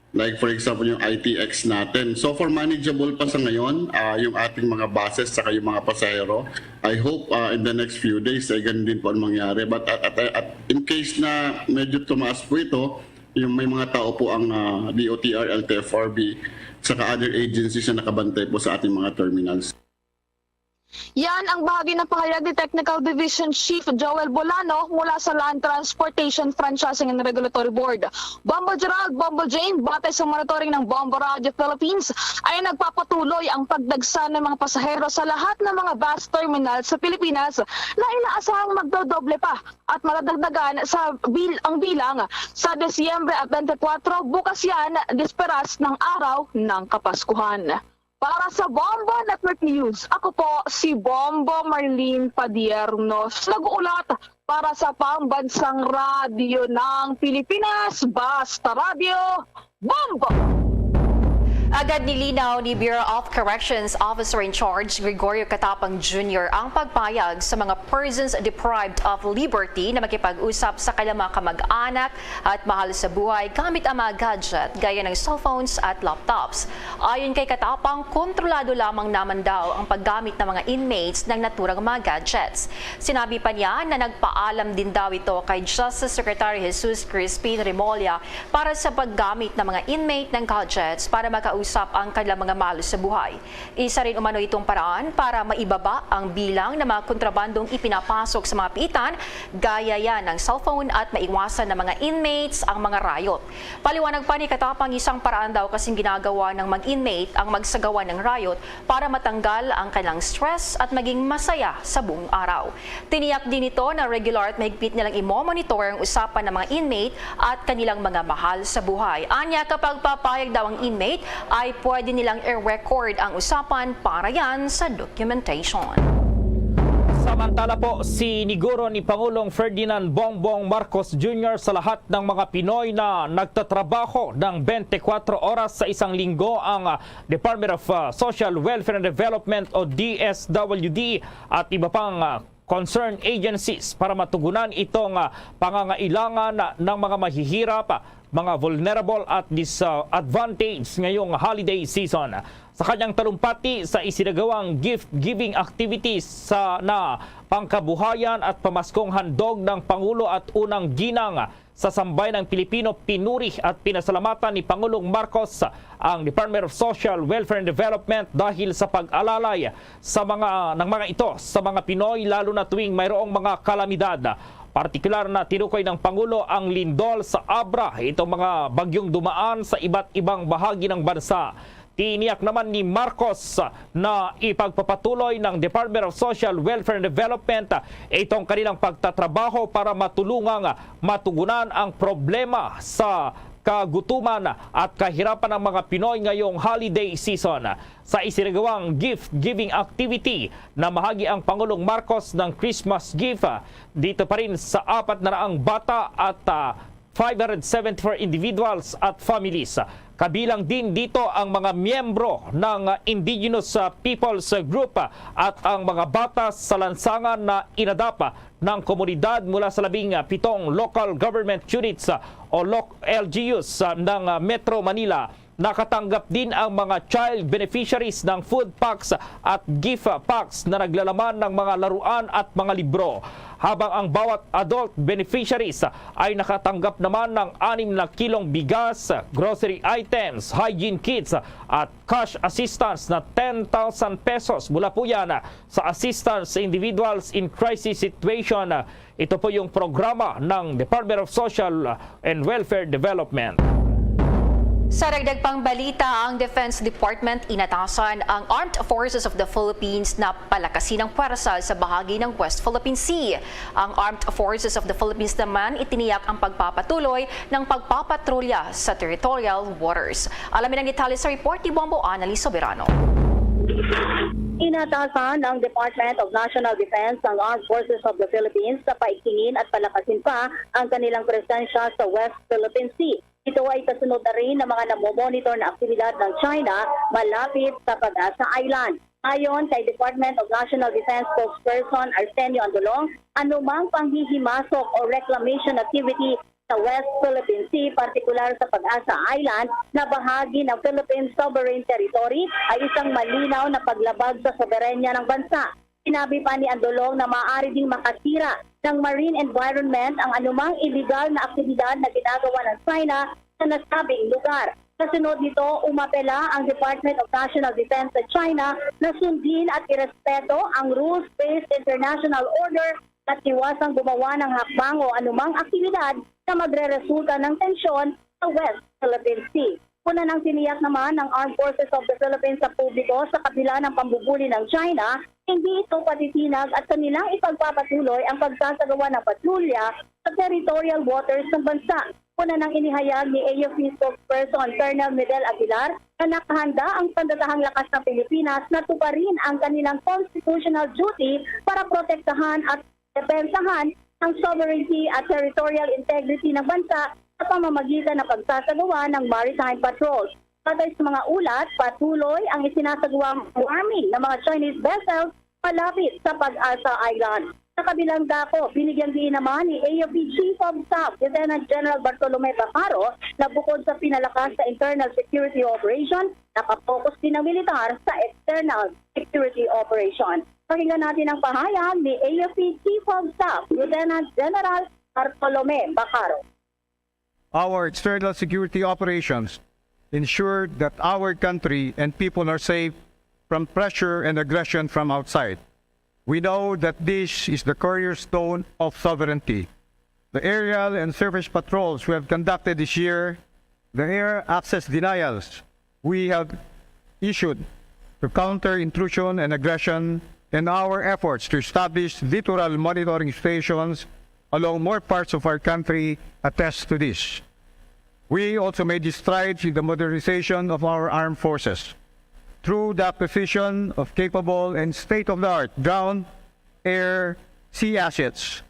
like for example yung ITX natin. So for manageable pa sa ngayon, yung ating mga buses saka yung mga pasahero. I hope in the next few days ay ganun din po ang mangyari. But at in case na medyo tumaas po ito, yung may mga tao po ang DOTR, LTFRB, saka other agencies na nakabantay po sa ating mga terminals. Yan ang bahagi ng pahayag ni Technical Division Chief Joel Bolano mula sa Land Transportation Franchising and Regulatory Board. Bombo Gerald, Bombo Jane, batay sa monitoring ng Bombo Radio Philippines, ay nagpapatuloy ang pagdagsa ng mga pasahero sa lahat ng mga bus terminals sa Pilipinas na inaasahang magdodoble pa at madadagdagan ang bilang sa Disyembre 24, bukas yan, disperas ng araw ng Kapaskuhan. Para sa Bombo Network News, ako po si Bombo Marlene Padiernos, nag-uulat para sa Pambansang Radyo ng Pilipinas, Basta Radio, Bombo! Agad nilinaw ni Bureau of Corrections Officer in Charge Gregorio Catapang Jr. ang pagpayag sa mga persons deprived of liberty na makipag-usap sa kanilang mga kamag-anak at mahal sa buhay gamit ang mga gadget gaya ng cellphones at laptops. Ayon kay Catapang, kontrolado lamang naman daw ang paggamit ng mga inmates ng naturang mga gadgets. Sinabi pa niya na nagpaalam din daw ito kay Justice Secretary Jesus Crispin Remulla para sa paggamit ng mga inmate ng gadgets para makausap ang kanilang mga mahal sa buhay. Isa rin umano itong paraan para maibaba ang bilang ng mga kontrabandong ipinapasok sa mga piitan, gaya yan ng cellphone at maiwasan ng mga inmates ang mga riot. Paliwanag pa ni Catapang, isang paraan daw kasing ginagawa ng mag-inmate ang magsagawa ng riot para matanggal ang kanilang stress at maging masaya sa buong araw. Tiniyak din ito na regular at mahigpit nilang i-monitor ang usapan ng mga inmate at kanilang mga mahal sa buhay. Anya, kapag papayag daw ang inmate, ay pwede nilang i-record ang usapan para yan sa documentation. Samantala po, siniguro ni Pangulong Ferdinand Bongbong Marcos Jr. sa lahat ng mga Pinoy na nagtatrabaho ng 24 oras sa isang linggo ang Department of Social Welfare and Development o DSWD at iba pang concerned agencies para matugunan itong pangangailangan ng mga mahihirap, mga vulnerable at disadvantaged ngayong holiday season. Sa kanyang talumpati sa isinagawang gift-giving activities na pangkabuhayan at pamaskong handog ng Pangulo at unang ginang sa sambayan ng Pilipino, pinuri at pinasalamatan ni Pangulong Marcos ang Department of Social Welfare and Development dahil sa pag-alalay sa ng mga ito sa mga Pinoy, lalo na tuwing mayroong mga kalamidad. Partikular na tinukoy ng Pangulo ang lindol sa Abra, itong mga bagyong dumaan sa iba't ibang bahagi ng bansa. Tiniyak naman ni Marcos na ipagpapatuloy ng Department of Social Welfare and Development itong kanilang pagtatrabaho para matulungang matugunan ang problema sa kagutuman at kahirapan ng mga Pinoy ngayong holiday season. Sa isinagawang gift-giving activity na mahagi ang Pangulong Marcos ng Christmas gift dito pa rin sa 400 bata at 574 individuals at families. Kabilang din dito ang mga miyembro ng Indigenous Peoples Group at ang mga bata sa lansangan na inadapa ng komunidad mula sa 17 local government units o LGUs ng Metro Manila. Nakatanggap din ang mga child beneficiaries ng food packs at gift packs na naglalaman ng mga laruan at mga libro. Habang ang bawat adult beneficiaries ay nakatanggap naman ng 6 na kilong bigas, grocery items, hygiene kits at cash assistance na 10,000 pesos. Mula po yan sa assistance sa individuals in crisis situation. Ito po yung programa ng Department of Social and Welfare Development. Sa dagdag pang balita, ang Defense Department inatasan ang Armed Forces of the Philippines na palakasin ang puwersa sa bahagi ng West Philippine Sea. Ang Armed Forces of the Philippines naman itiniyak ang pagpapatuloy ng pagpapatrolya sa territorial waters. Alamin ang detalye sa report ni Bombo Annalise Soberano. Inatasan ng Department of National Defense ang Armed Forces of the Philippines sa paigtingin at palakasin pa ang kanilang presensya sa West Philippine Sea. Ito ay kasunod na rin ng mga namomonitor na aktibidad ng China malapit sa Pag-asa Island. Ayon kay Department of National Defense spokesperson Arsenio Andolong, anumang panghihimasok o reclamation activity sa West Philippine Sea, partikular sa Pag-asa Island na bahagi ng Philippine Sovereign Territory, ay isang malinaw na paglabag sa soberenya ng bansa. Sinabi pa ni Andolong na maaari ding makasira ng marine environment ang anumang illegal na aktibidad na ginagawa ng China sa nasabing lugar. Kasunod nito, umapela ang Department of National Defense sa China na sundin at irespeto ang rules-based international order at iwasang gumawa ng hakbang o anumang aktibidad na magre-resulta ng tensyon sa West Philippine Sea. Una nang tiniyak naman ng Armed Forces of the Philippines sa publiko sa kabila ng pambubuli ng China, hindi ito patitinag at kanilang ipagpapatuloy ang pagsasagawa ng patrolya sa territorial waters ng bansa. Una nang inihayag ni AFP spokesperson Colonel Miguel Aguilar na nakahanda ang pandatahang lakas ng Pilipinas na tuparin ang kanilang constitutional duty para protektahan at depensahan ang sovereignty at territorial integrity ng bansa sa pamamagitan ng pagsasagawa ng maritime patrols. Patay sa mga ulat, patuloy ang isinasagawang warming ng mga Chinese vessels malapit sa Pag-asa Island. Sa kabilang dako, binigyan din naman ni AFP Chief of Staff Lieutenant General Bartolome Bacaro na bukod sa pinalakas sa internal security operation, nakapokus din ang militar sa external security operation. Pakinggan natin ang pahayag ni AFP Chief of Staff Lieutenant General Bartolome Bacaro. Our external security operations ensure that our country and people are safe from pressure and aggression from outside. We know that this is the cornerstone of sovereignty. The aerial and surface patrols we have conducted this year, the air access denials we have issued to counter intrusion and aggression, and our efforts to establish littoral monitoring stations along more parts of our country attest to this. We also made strides in the modernization of our armed forces through the acquisition of capable and state-of-the-art ground, air, sea assets.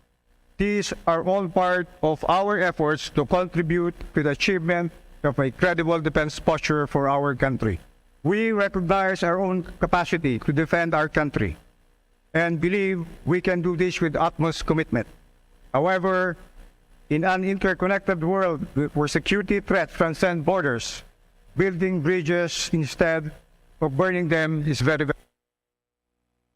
These are all part of our efforts to contribute to the achievement of a credible defense posture for our country. We recognize our own capacity to defend our country and believe we can do this with utmost commitment. However, in an interconnected world where security threats transcend borders, building bridges instead of burning them is very.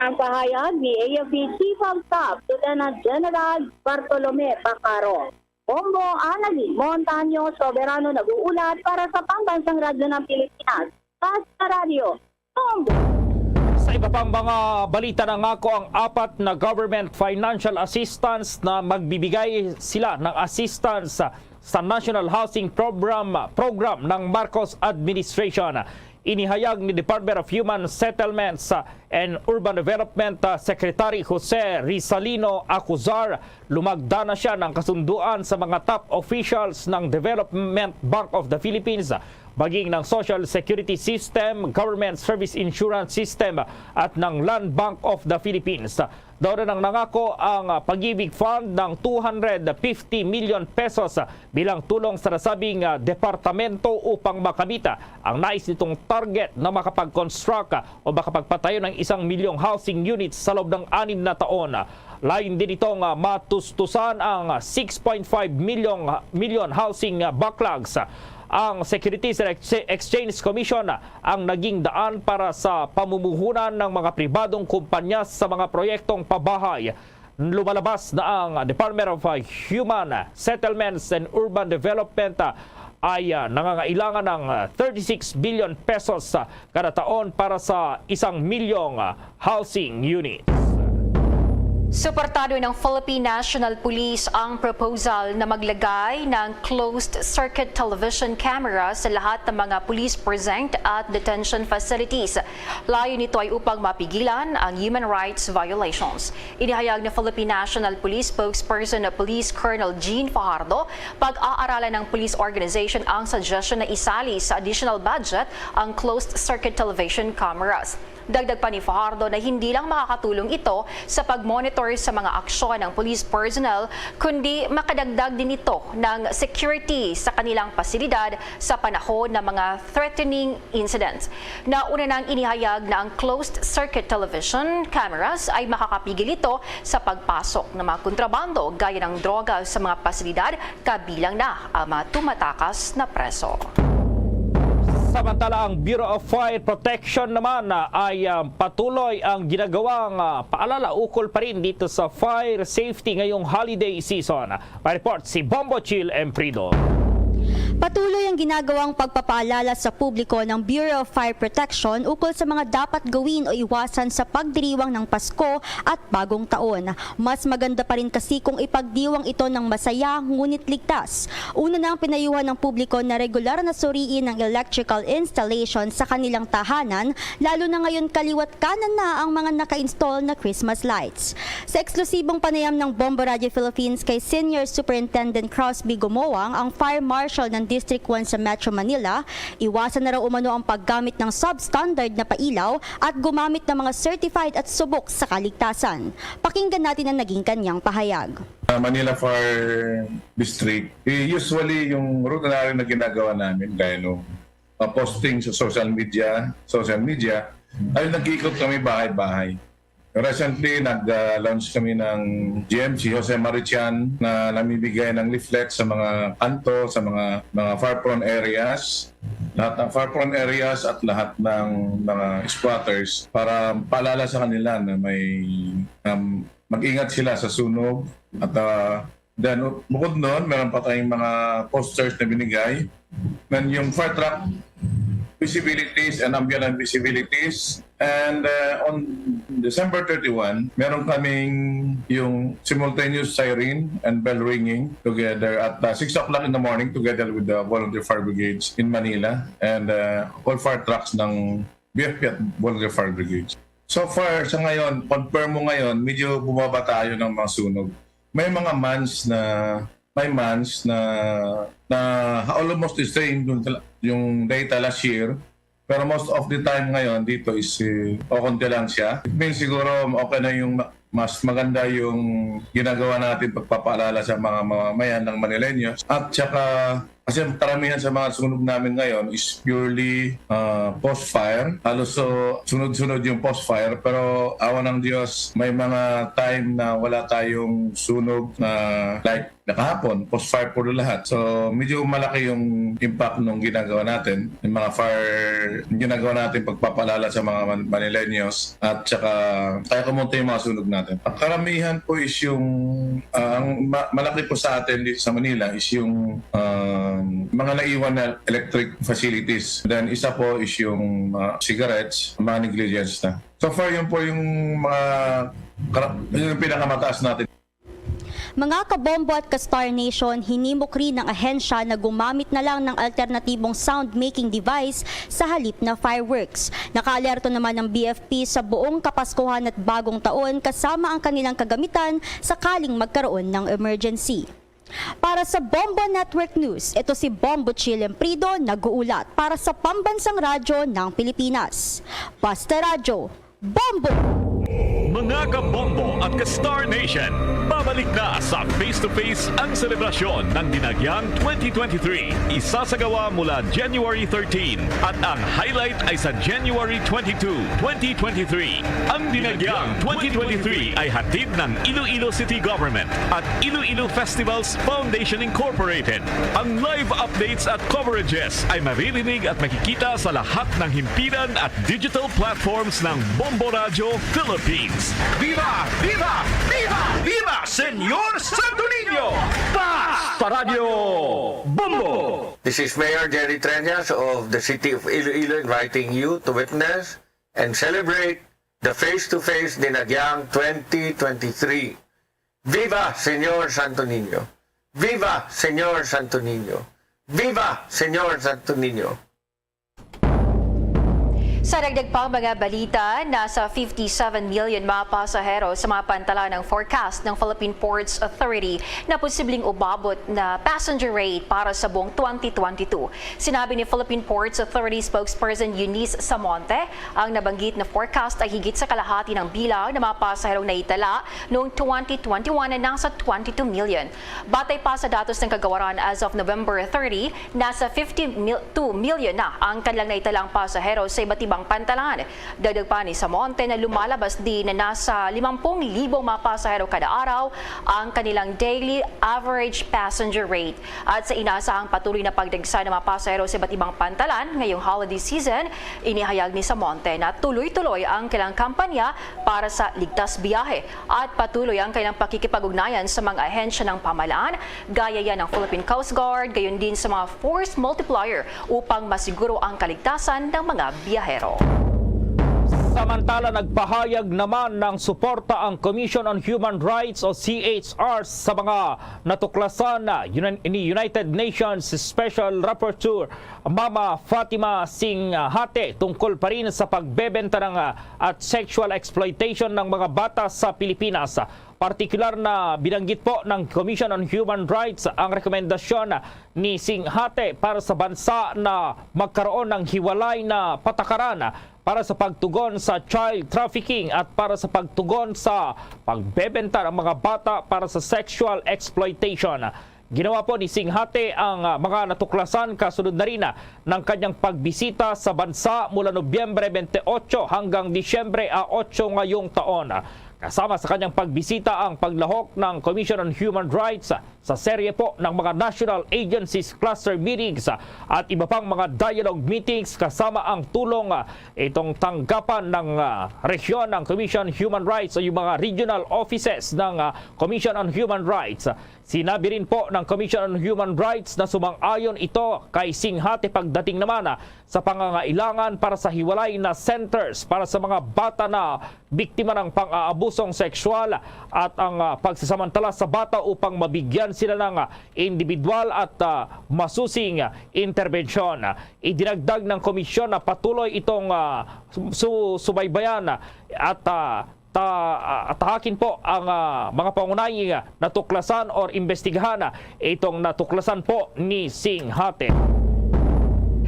Ang pahayag ni AFP Chief of Staff Lieutenant General Bartolome Bacaro. Bombo Annalise Montaño Soberano nag-uulat para sa Pambansang Radyo ng Pilipinas. Basta Radio, Bombo! Sa iba pang mga balita, nangako ang 4 na government financial assistance na magbibigay sila ng assistance sa National Housing Program ng Marcos Administration. Inihayag ni Department of Human Settlements and Urban Development Secretary Jose Rizalino Acuzar. Lumagda na siya ng kasunduan sa mga top officials ng Development Bank of the Philippines, maging ng Social Security System, Government Service Insurance System at ng Land Bank of the Philippines. Doon nang nangako ang Pag-ibig Fund ng 250 million pesos bilang tulong sa nasabing departamento upang makamita ang nais nitong target na makapag-construct o makapagpatayo ng 1 milyong housing units sa loob ng 6 na taon. Lain din itong matustusan ang 6.5 million housing backlogs. Ang Securities and Exchange Commission ang naging daan para sa pamumuhunan ng mga pribadong kumpanya sa mga proyektong pabahay. Lumalabas na ang Department of Human Settlements and Urban Development ay nangangailangan ng 36 billion pesos kada taon para sa 1 milyong housing units. Suportado ng Philippine National Police ang proposal na maglagay ng closed-circuit television camera sa lahat ng mga police precinct at detention facilities. Layo nito ay upang mapigilan ang human rights violations. Inihayag ng Philippine National Police spokesperson na Police Colonel Jean Fajardo, pag-aaralan ng police organization ang suggestion na isali sa additional budget ang closed-circuit television cameras. Dagdag pa ni Fajardo na hindi lang makakatulong ito sa pag-monitor sa mga aksyon ng police personnel, kundi makadagdag din ito ng security sa kanilang pasilidad sa panahon ng mga threatening incidents. Nauna nang inihayag na ang closed-circuit television cameras ay makakapigil ito sa pagpasok ng mga kontrabando gaya ng droga sa mga pasilidad, kabilang na ang mga tumatakas na preso. Samantala, ang Bureau of Fire Protection naman ay patuloy ang ginagawang paalala ukol pa rin dito sa fire safety ngayong holiday season. Pa-report si Bombo Chill Emprido. Patuloy ang ginagawang pagpapaalala sa publiko ng Bureau of Fire Protection ukol sa mga dapat gawin o iwasan sa pagdiriwang ng Pasko at Bagong Taon. Mas maganda pa rin kasi kung ipagdiwang ito ng masaya ngunit ligtas. Una na ang pinayuhan ng publiko na regular na suriin ng electrical installation sa kanilang tahanan, lalo na ngayon kaliwat kanan na ang mga naka-install na Christmas lights. Sa eksklusibong panayam ng Bombo Radio Philippines kay Senior Superintendent Crosby Gumowang, ang Fire Marshal ng District 1 sa Metro Manila, iwasan na raw umano ang paggamit ng substandard na pailaw at gumamit ng mga certified at subok sa kaligtasan. Pakinggan natin ang naging kanyang pahayag. Manila Fire District, usually yung routinary na ginagawa namin gaya nung posting sa social media, ay nag-iikot kami bahay-bahay. Recently, nag-launch kami ng GMC, Jose Marichan, na namibigay ng leaflet sa mga kanto, sa mga far-prone areas. Lahat ng far-prone areas at lahat ng mga squatters para paalala sa kanila na may mag-ingat sila sa sunog. At then, bukod noon, meron pa tayong mga posters na binigay. And yung fire truck visibilities and ambient visibilities. And on December 31, meron kaming yung simultaneous siren and bell ringing together at 6 o'clock in the morning together with the volunteer fire brigades in Manila and all fire trucks ng BFP at volunteer fire brigades. So far, sa ngayon, confirm mo ngayon, medyo bumaba tayo ng mga sunog. May mga months na almost the same yung data last year. Pero most of the time ngayon dito is konti lang siya. It means siguro okay na yung mas maganda yung ginagawa natin pagpapaalala sa mga mamamayan ng Manileños. At saka kasi karamihan sa mga sunog namin ngayon is purely post-fire. Halos sunod-sunod yung post-fire. Pero awa ng Diyos, may mga time na wala tayong sunog na like nakahapon, post-fire po lahat. So medyo malaki yung impact nung ginagawa natin. Yung mga fire, yung ginagawa natin pagpapalala sa mga Manileños at saka kaya kumunti yung mga sunog natin. Ang karamihan po is yung ang malaki po sa atin dito sa Manila is yung mga naiwan na electric facilities. Then isa po is yung cigarettes, mga negligence na. So far yun po yung yung pinakamataas natin. Mga kabombo at ka-Star Nation, hinimok rin ng ahensya na gumamit na lang ng alternatibong sound-making device sa halip na fireworks. Nakaalerto naman ng BFP sa buong Kapaskuhan at Bagong Taon kasama ang kanilang kagamitan sakaling magkaroon ng emergency. Para sa Bombo Network News, ito si Bombo Chill Emprido nag-uulat para sa Pambansang Radyo ng Pilipinas. Basta Radyo, Bombo! Mga kabombo at ka-Star Nation, babalik na sa face-to-face ang selebrasyon ng Dinagyang 2023. Isasagawa mula January 13 at ang highlight ay sa January 22, 2023. Ang Dinagyang 2023 ay hatid ng Iloilo City Government at Iloilo Festivals Foundation Incorporated. Ang live updates at coverages ay maririnig at makikita sa lahat ng himpilan at digital platforms ng Bombo Radio Philippines. Viva! Viva! Viva! Viva! Senyor Santo Niño! Basta Radio Bombo! This is Mayor Jerry Treñas of the City of Iloilo inviting you to witness and celebrate the face-to-face Dinagyang 2023. Viva Señor Santo Niño! Viva Señor Santo Niño! Viva Señor Santo Niño! Sa dagdag pang mga balita, nasa 57 million mga pasahero sa mga pantala ng forecast ng Philippine Ports Authority na posibleng umabot na passenger rate para sa buong 2022. Sinabi ni Philippine Ports Authority spokesperson Eunice Samonte, ang nabanggit na forecast ay higit sa kalahati ng bilang ng mga pasaherong naitala noong 2021 na nasa 22 million. Batay pa sa datos ng kagawaran as of November 30, nasa 52 million na ang kanilang naitalang pasahero sa iba't ibang pantalan. Dagdag pa ni Samonte na lumalabas din na nasa 50,000 mga pasahero kada araw ang kanilang daily average passenger rate. At sa inaasahang patuloy na pagdagsa ng mga pasahero sa iba't ibang pantalan ngayong holiday season, inihayag ni Samonte na tuloy-tuloy ang kailang kampanya para sa ligtas biyahe at patuloy ang kailang pakikipag-ugnayan sa mga ahensya ng pamahalaan, gaya yan ng Philippine Coast Guard, gayon din sa mga force multiplier upang masiguro ang kaligtasan ng mga biyahero. Samantala, nagpahayag naman ng suporta ang Commission on Human Rights o CHR sa mga natuklasan ni United Nations Special Rapporteur Mama Fatima Singhate tungkol pa rin sa pagbebenta ng at sexual exploitation ng mga bata sa Pilipinas. Partikular na binanggit po ng Commission on Human Rights ang rekomendasyon ni Singhate para sa bansa na magkaroon ng hiwalay na patakaran para sa pagtugon sa child trafficking at para sa pagtugon sa pagbebenta ng mga bata para sa sexual exploitation. Ginawa po ni Singhate ang mga natuklasan kasunod na rin ng kanyang pagbisita sa bansa mula Nobyembre 28 hanggang Disyembre 8 ngayong taon. Kasama sa kanyang pagbisita ang paglahok ng Commission on Human Rights sa serye po ng mga National Agencies Cluster Meetings at iba pang mga dialogue meetings kasama ang tulong itong tanggapan ng rehiyon ng Commission on Human Rights o yung mga regional offices ng Commission on Human Rights. Sinabi rin po ng Commission on Human Rights na sumang-ayon ito kay Singhate pagdating naman sa pangangailangan para sa hiwalay na centers para sa mga bata na biktima ng pang-aabusong sexual at ang pagsasamantala sa bata upang mabigyan sila ng individual at masusing intervensyon. Idinagdag ng komisyon na patuloy itong subaybayan at tahakin po ang mga pangunahing natuklasan or investigahan itong natuklasan po ni Singhate.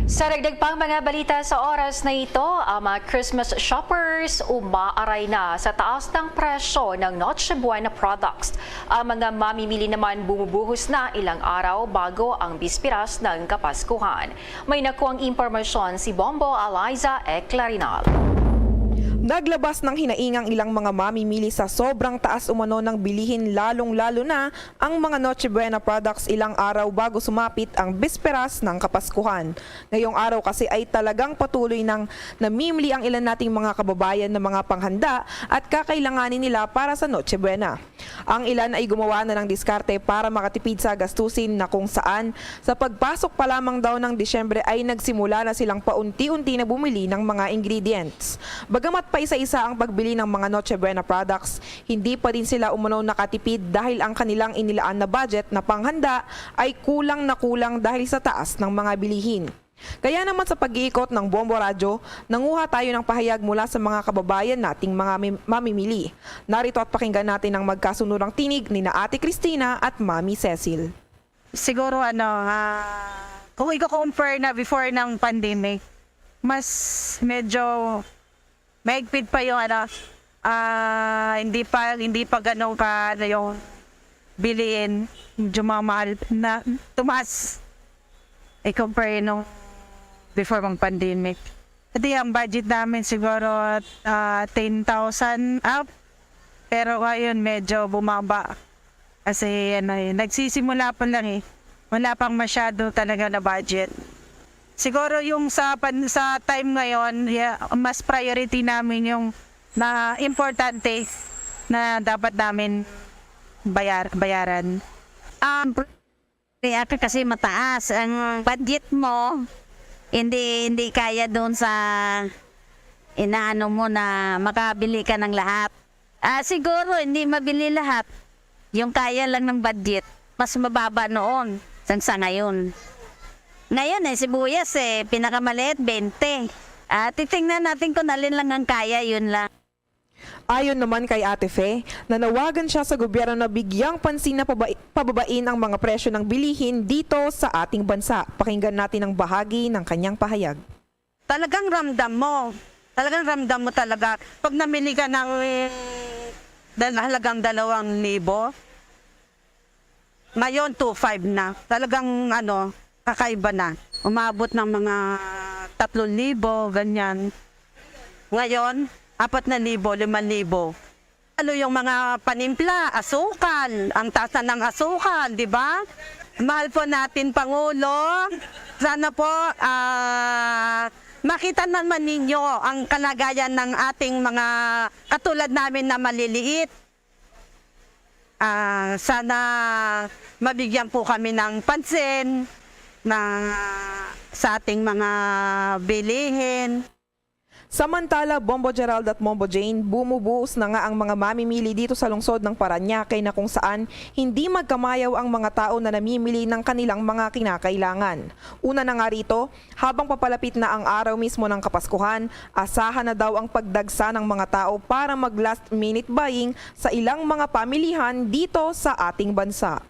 Sa dagdag pang mga balita sa oras na ito, ang mga Christmas shoppers umaaray na sa taas ng presyo ng Noche Buena products. Ang mga mamimili naman bumubuhos na ilang araw bago ang bispiras ng Kapaskuhan. May nakuang impormasyon si Bombo Eliza Eclarinal. Naglabas ng hinaingang ilang mga mamimili sa sobrang taas umano ng bilihin lalong-lalo na ang mga Noche Buena products ilang araw bago sumapit ang bisperas ng Kapaskuhan. Ngayong araw kasi ay talagang patuloy ng namimili ang ilan nating mga kababayan na mga panghanda at kakailanganin nila para sa Noche Buena. Ang ilan ay gumawa na ng diskarte para makatipid sa gastusin na kung saan sa pagpasok pa lamang daw ng Disyembre ay nagsimula na silang paunti-unti na bumili ng mga ingredients. Bagamat pa isa-isa ang pagbili ng mga Noche Buena products, hindi pa din sila umano nakatipid dahil ang kanilang inilaan na budget na panghanda ay kulang na kulang dahil sa taas ng mga bilihin. Kaya naman sa pag-iikot ng Bombo Radyo, nanguha tayo ng pahayag mula sa mga kababayan nating mga mamimili. Narito at pakinggan natin ang magkasunodang tinig ni na Ate Cristina at Mami Cecil. Siguro kung i-compare na before ng pandemic, mas medyo mahigpit pa yung hindi pa ganun ka yung biliin, medyo mamahal na tumas i-compare nung before ng pandemic. Hindi ang budget namin siguro 10,000 up, pero ngayon medyo bumaba kasi nagsisimula pa lang wala pang masyado talaga na budget. Siguro yung sa time ngayon, mas priority namin yung na importante na dapat namin bayaran. Kasi mataas ang budget mo, hindi kaya doon sa inaano mo na makabili ka ng lahat. Siguro hindi mabili lahat. Yung kaya lang ng budget, mas mababa noon sa ngayon. Ngayon sibuyas pinakamaliit 20. Titingnan natin kung alin lang ang kaya, yun lang. Ayon naman kay Ate Fe, nanawagan siya sa gobyerno na bigyang pansin na pababain ang mga presyo ng bilihin dito sa ating bansa. Pakinggan natin ang bahagi ng kanyang pahayag. Talagang ramdam mo. Talaga. Pag namili ka ng halagang 2,000, ngayon 2,500 na. Talagang kakaiba na. Umabot ng mga 3,000, ganyan. Ngayon, 4,000, 5,000. Yung mga panimpla, asukal, ang taas na ng asukal, di ba? Mahal po natin, Pangulo. Sana po makita naman ninyo ang kalagayan ng ating mga katulad namin na maliliit. Sana mabigyan po kami ng pansin sa ating mga bilihin. Samantala, Bombo Gerald at Mombo Jane, bumubuhos na nga ang mga mamimili dito sa lungsod ng Parañaque na kung saan hindi magkamayaw ang mga tao na namimili ng kanilang mga kinakailangan. Una na nga rito, habang papalapit na ang araw mismo ng Kapaskuhan, asahan na daw ang pagdagsa ng mga tao para mag last minute buying sa ilang mga pamilihan dito sa ating bansa.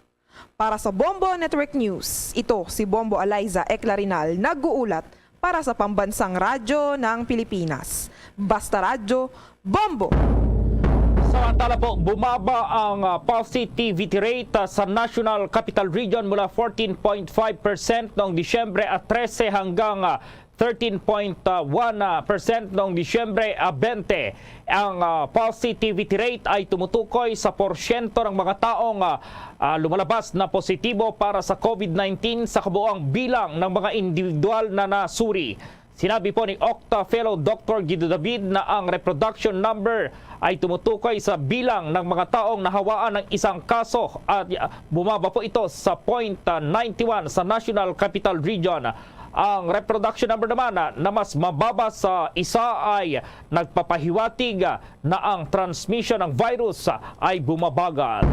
Para sa Bombo Network News, ito si Bombo Eliza Eclarinal nag-uulat para sa Pambansang Radyo ng Pilipinas. Basta Radyo, Bombo! Samantala po, bumaba ang positivity rate sa National Capital Region mula 14.5% noong Disyembre at 13 hanggang 13.1% noong Disyembre 20. Ang positivity rate ay tumutukoy sa porsyento ng mga taong lumalabas na positibo para sa COVID-19 sa kabuuang bilang ng mga individual na nasuri. Sinabi po ni Octa Fellow Dr. Guido David na ang reproduction number ay tumutukoy sa bilang ng mga taong nahawaan ng isang kaso at bumaba po ito sa 0.91 sa National Capital Region. Ang reproduction number naman na mas mababa sa isa ay nagpapahiwatig na ang transmission ng virus ay bumabagal.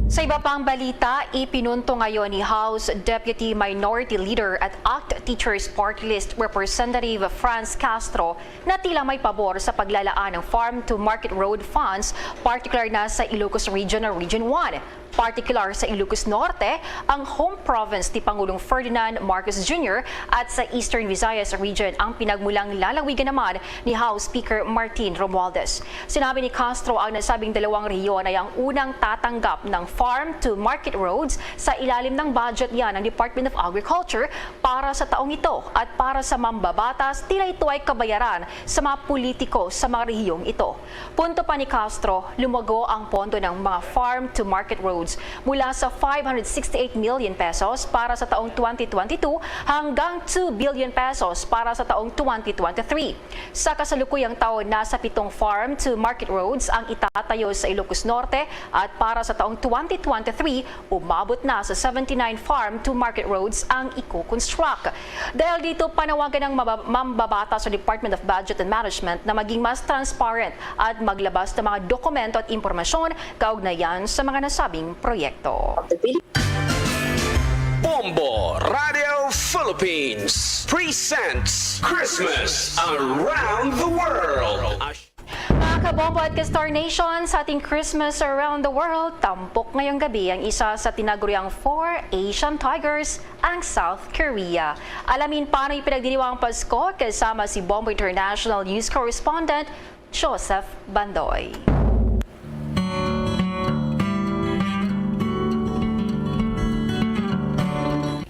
Sa iba pang balita, ipinunto ngayon ni House Deputy Minority Leader at ACT Teachers Party List Representative Franz Castro na tila may pabor sa paglalaan ng Farm to Market Road funds, particular na sa Ilocos Region o Region 1. Particular sa Ilocos Norte, ang home province ni Pangulong Ferdinand Marcos Jr. at sa Eastern Visayas Region ang pinagmulang lalawigan naman ni House Speaker Martin Romualdez. Sinabi ni Castro ang nasabing dalawang rehiyon ay ang unang tatanggap ng farm to market roads sa ilalim ng budget yan ng Department of Agriculture para sa taong ito at para sa mambabatas, tila ito ay kabayaran sa mga politiko sa mga rehiyong ito. Punto pa ni Castro, lumago ang pondo ng mga farm to market roads mula sa 568 million pesos para sa taong 2022 hanggang 2 billion pesos para sa taong 2023. Sa kasalukuyang taon, nasa 7 farm to market roads ang itatayo sa Ilocos Norte at para sa taong 2023, umabot na sa 79 farm to market roads ang i-construct. Dahil dito, panawagan ng mambabatas sa Department of Budget and Management na maging mas transparent at maglabas ng mga dokumento at impormasyon kaugnayan sa mga nasabing proyekto. Bombo Radio Philippines presents Christmas Around the World. Mga kabombo at ka-Star Nation, sa ating Christmas Around the World, tampok ngayong gabi ang isa sa tinaguriang 4 Asian Tigers, ang South Korea. Alamin paano ipinagdiriwang ang Pasko kasama si Bombo International News Correspondent Joseph Bandoy.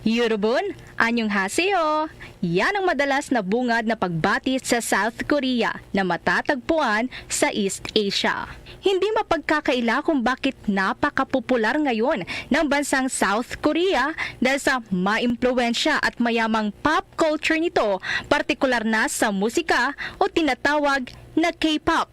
Yorobun, anyong haseyo. Yan ang madalas na bungad na pagbati sa South Korea na matatagpuan sa East Asia. Hindi mapagkakaila kung bakit napakapopular ngayon ng bansang South Korea dahil sa maimpluwensya at mayamang pop culture nito, partikular na sa musika o tinatawag na K-pop.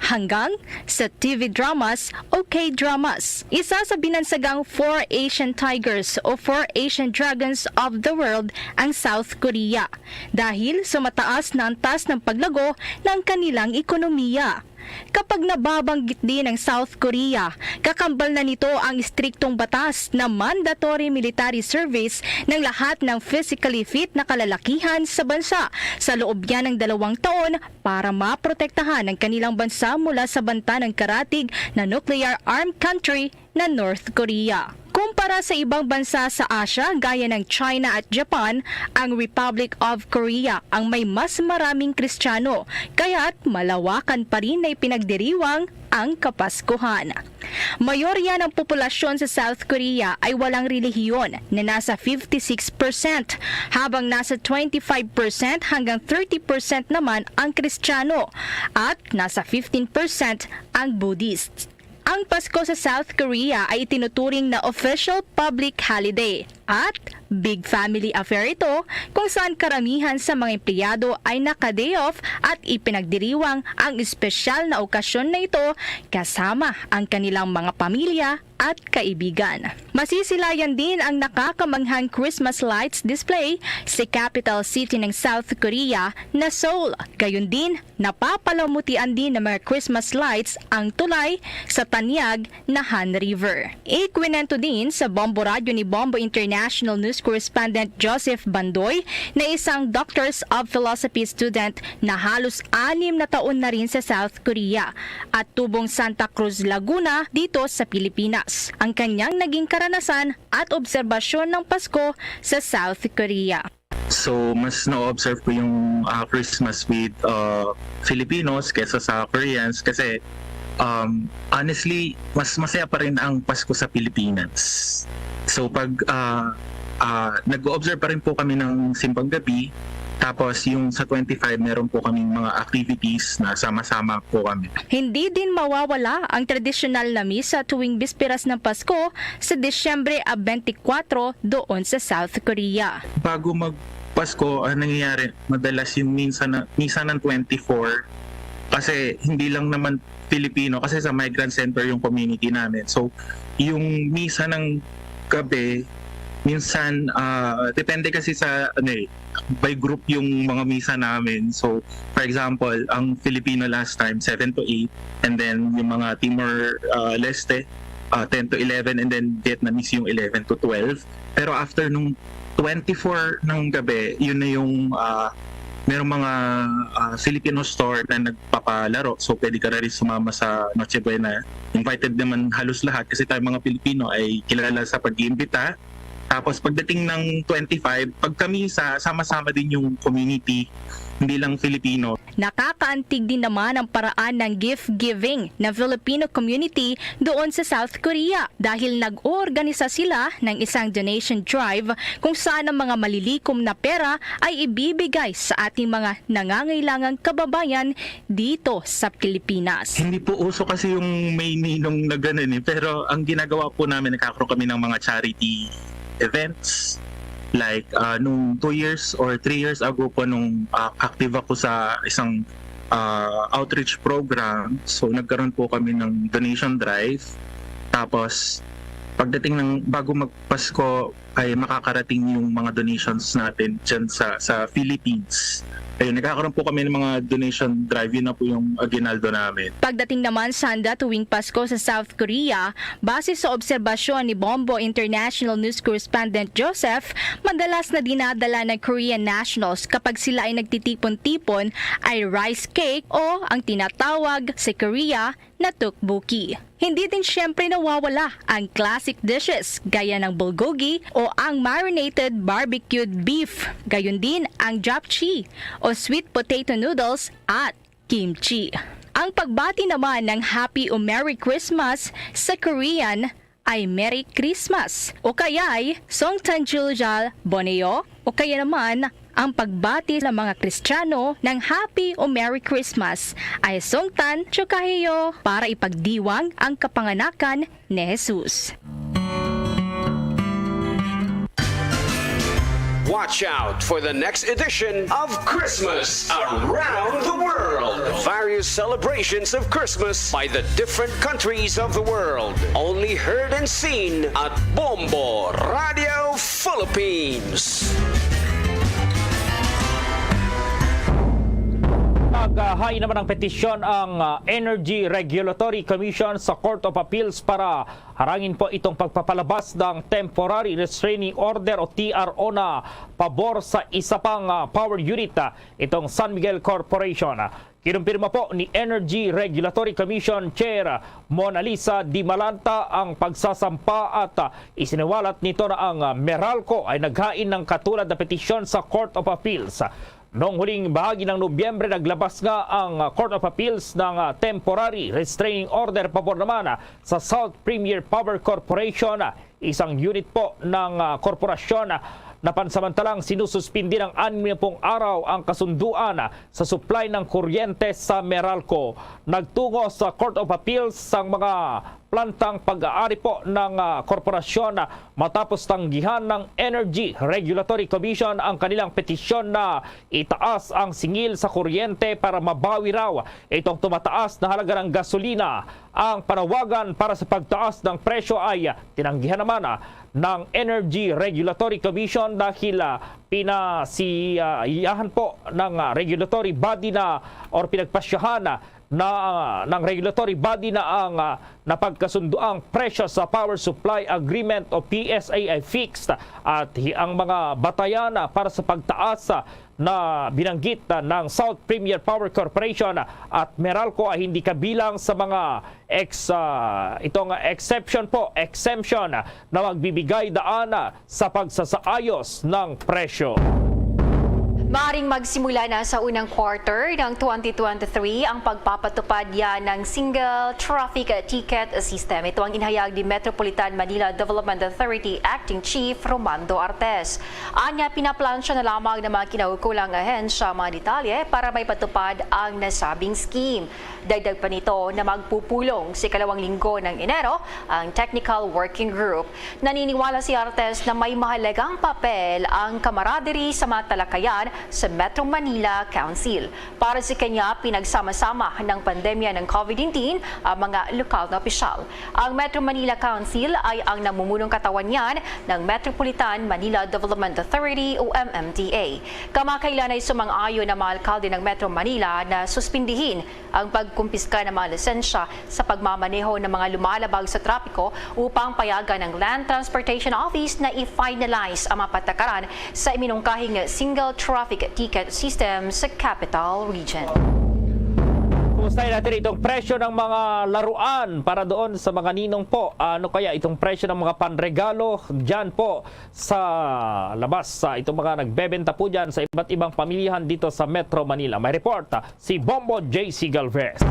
hanggang sa TV dramas o K-dramas. Isa sa binansagang 4 Asian Tigers o 4 Asian Dragons of the world ang South Korea dahil sa mataas na antas ng paglago ng kanilang ekonomiya. Kapag nababanggit din ng South Korea, kakambal na nito ang istriktong batas na mandatory military service ng lahat ng physically fit na kalalakihan sa bansa sa loob yan ng 2 taon para maprotektahan ang kanilang bansa mula sa banta ng karatig na nuclear armed country na North Korea. Kumpara sa ibang bansa sa Asia gaya ng China at Japan, ang Republic of Korea ang may mas maraming Kristiyano, kaya't malawakan pa rin na ipinagdiriwang ang Kapaskuhan. Mayorya ng populasyon sa South Korea ay walang relihiyon na nasa 56%, habang nasa 25% hanggang 30% naman ang Kristiyano at nasa 15% ang Buddhist. Ang Pasko sa South Korea ay itinuturing na official public holiday at big family affair ito kung saan karamihan sa mga empleyado ay naka-day off at ipinagdiriwang ang espesyal na okasyon na ito kasama ang kanilang mga pamilya at kaibigan. Masisilayan din ang nakakamanghang Christmas lights display sa capital city ng South Korea na Seoul. Gayon din, napapalamutian din ng mga Christmas lights ang tulay sa tanyag na Han River. Ikwinento din sa Bombo Radio ni Bombo International News Correspondent Joseph Bandoy na isang Doctors of Philosophy student na halos 6 na taon na rin sa South Korea at tubong Santa Cruz, Laguna dito sa Pilipinas. Ang kanyang naging karanasan at obserbasyon ng Pasko sa South Korea. So, mas na-observe ko yung Christmas with Filipinos kesa sa Koreans kasi honestly, mas masaya pa rin ang Pasko sa Pilipinas. So, pag nag-o-observe pa rin po kami ng simbang gabi, tapos yung sa 25 meron po kaming mga activities na sama-sama po kami. Hindi din mawawala ang tradisyonal na misa tuwing bisperas ng Pasko sa Disyembre 24 doon sa South Korea. Bago mag-Pasko, nangyayari madalas yung misa ng 24 kasi hindi lang naman Filipino kasi sa migrant center yung community namin. So yung misa ng gabi minsan depende kasi sa by group yung mga misa namin. So for example, ang Filipino last time 7 to 8 and then yung mga Timor Leste 10 to 11 and then Vietnamese yung 11 to 12. Pero after nung 24 ng gabi, yun na yung merong mga Filipino store na nagpapalaro. So pwede ka rin sumama sa Noche Buena. Invited naman halos lahat kasi tayo mga Pilipino ay kilala sa pag-iimbita. Tapos pagdating ng 25, pag kami sama-sama din yung community, hindi lang Filipino. Nakakaantig din naman ang paraan ng gift giving ng Filipino community doon sa South Korea dahil nag-oorganisa sila ng isang donation drive kung saan ang mga malilikom na pera ay ibibigay sa ating mga nangangailangang kababayan dito sa Pilipinas. Hindi po uso kasi yung may ninong na ganun pero ang ginagawa po namin, nagkakaroon kami ng mga charity events like nung 2 years or 3 years ago po nung active ako sa isang outreach program. So nagkaroon po kami ng donation drive. Tapos pagdating ng bago magpasko ay makakarating yung mga donations natin dyan sa Philippines. Ayun, nagkakaroon po kami ng mga donation drive, yun na po yung aginaldo namin. Pagdating naman sa handa tuwing Pasko sa South Korea, base sa obserbasyon ni Bombo International News Correspondent Joseph, madalas na dinadala ng Korean nationals kapag sila ay nagtitipon-tipon ay rice cake o ang tinatawag sa Korea na tteokbokki. Hindi din syempre nawawala ang classic dishes gaya ng bulgogi o ang marinated barbecued beef. Gayon din ang japchae o sweet potato noodles at kimchi. Ang pagbati naman ng Happy o Merry Christmas sa Korean ay Merry Christmas o kaya'y Songtanjuljal Boneo o kaya naman ang pagbati ng mga Kristiyano ng Happy o Merry Christmas ay Songtan Chokaheyo para ipagdiwang ang kapanganakan ni Jesus. Watch out for the next edition of Christmas Around the World. Various celebrations of Christmas by the different countries of the world. Only heard and seen at Bombo Radio Philippines. Naghahain naman ng petisyon ang Energy Regulatory Commission sa Court of Appeals para harangin po itong pagpapalabas ng Temporary Restraining Order o TRO na pabor sa isa pang power unit, itong San Miguel Corporation. Kinumpirma po ni Energy Regulatory Commission Chair Mona Lisa Di Malanta ang pagsasampa at isiniwalat nito na ang Meralco ay naghain ng katulad na petisyon sa Court of Appeals. Noong huling bahagi ng Nobyembre, naglabas nga ang Court of Appeals ng Temporary Restraining Order pabor naman sa South Premier Power Corporation, isang unit po ng korporasyon na pansamantalang sinususpindi ng 60 araw ang kasunduan sa supply ng kuryente sa Meralco. Nagtungo sa Court of Appeals ang mga plantang pag-aari po ng korporasyon matapos tanggihan ng Energy Regulatory Commission ang kanilang petisyon na itaas ang singil sa kuryente para mabawi raw itong tumataas na halaga ng gasolina. Ang panawagan para sa pagtaas ng presyo ay tinanggihan naman ng Energy Regulatory Commission dahil pinasiyahan po ng regulatory body na or pinagpasyahan ng regulatory body na ang napagkasunduang presyo sa Power Supply Agreement o PSA ay fixed at ang mga batayan para sa pagtaas na binanggit ng South Premier Power Corporation at Meralco ay hindi kabilang sa mga exemption na magbibigay daan sa pagsasaayos ng presyo. Maaring magsimula na sa unang quarter ng 2023 ang pagpapatupad yan ng Single Traffic Ticket System. Ito ang inihayag ni Metropolitan Manila Development Authority Acting Chief Romando Artes. Anya, pinaplansya na lamang ng mga kinaukulang ahensya mga detalye para may patupad ang nasabing scheme. Dagdag pa nito na magpupulong sa ikalawang linggo ng Enero ang Technical Working Group. Naniniwala si Artes na may mahalagang papel ang camaraderie sa mga talakayan sa Metro Manila Council. Para sa kanya, pinagsama-sama ng pandemya ng COVID-19 ang mga lokal na opisyal. Ang Metro Manila Council ay ang namumunong katawan niyan ng Metropolitan Manila Development Authority o MMDA. Kamakailan ay sumang-ayon ng mga alkalde ng Metro Manila na suspindihin ang pagkumpiska ng mga lisensya sa pagmamaneho ng mga lumalabag sa trapiko upang payagan ng Land Transportation Office na i-finalize ang mga patakaran sa iminungkahing Single Traffic Ticket System sa Capital Region. Kumustahin natin itong presyo ng mga laruan para doon sa mga ninong po. Ano kaya itong presyo ng mga panregalo dyan po sa labas? Itong mga nagbebenta po dyan sa iba't ibang pamilihan dito sa Metro Manila. May report si Bombo JC Galvez.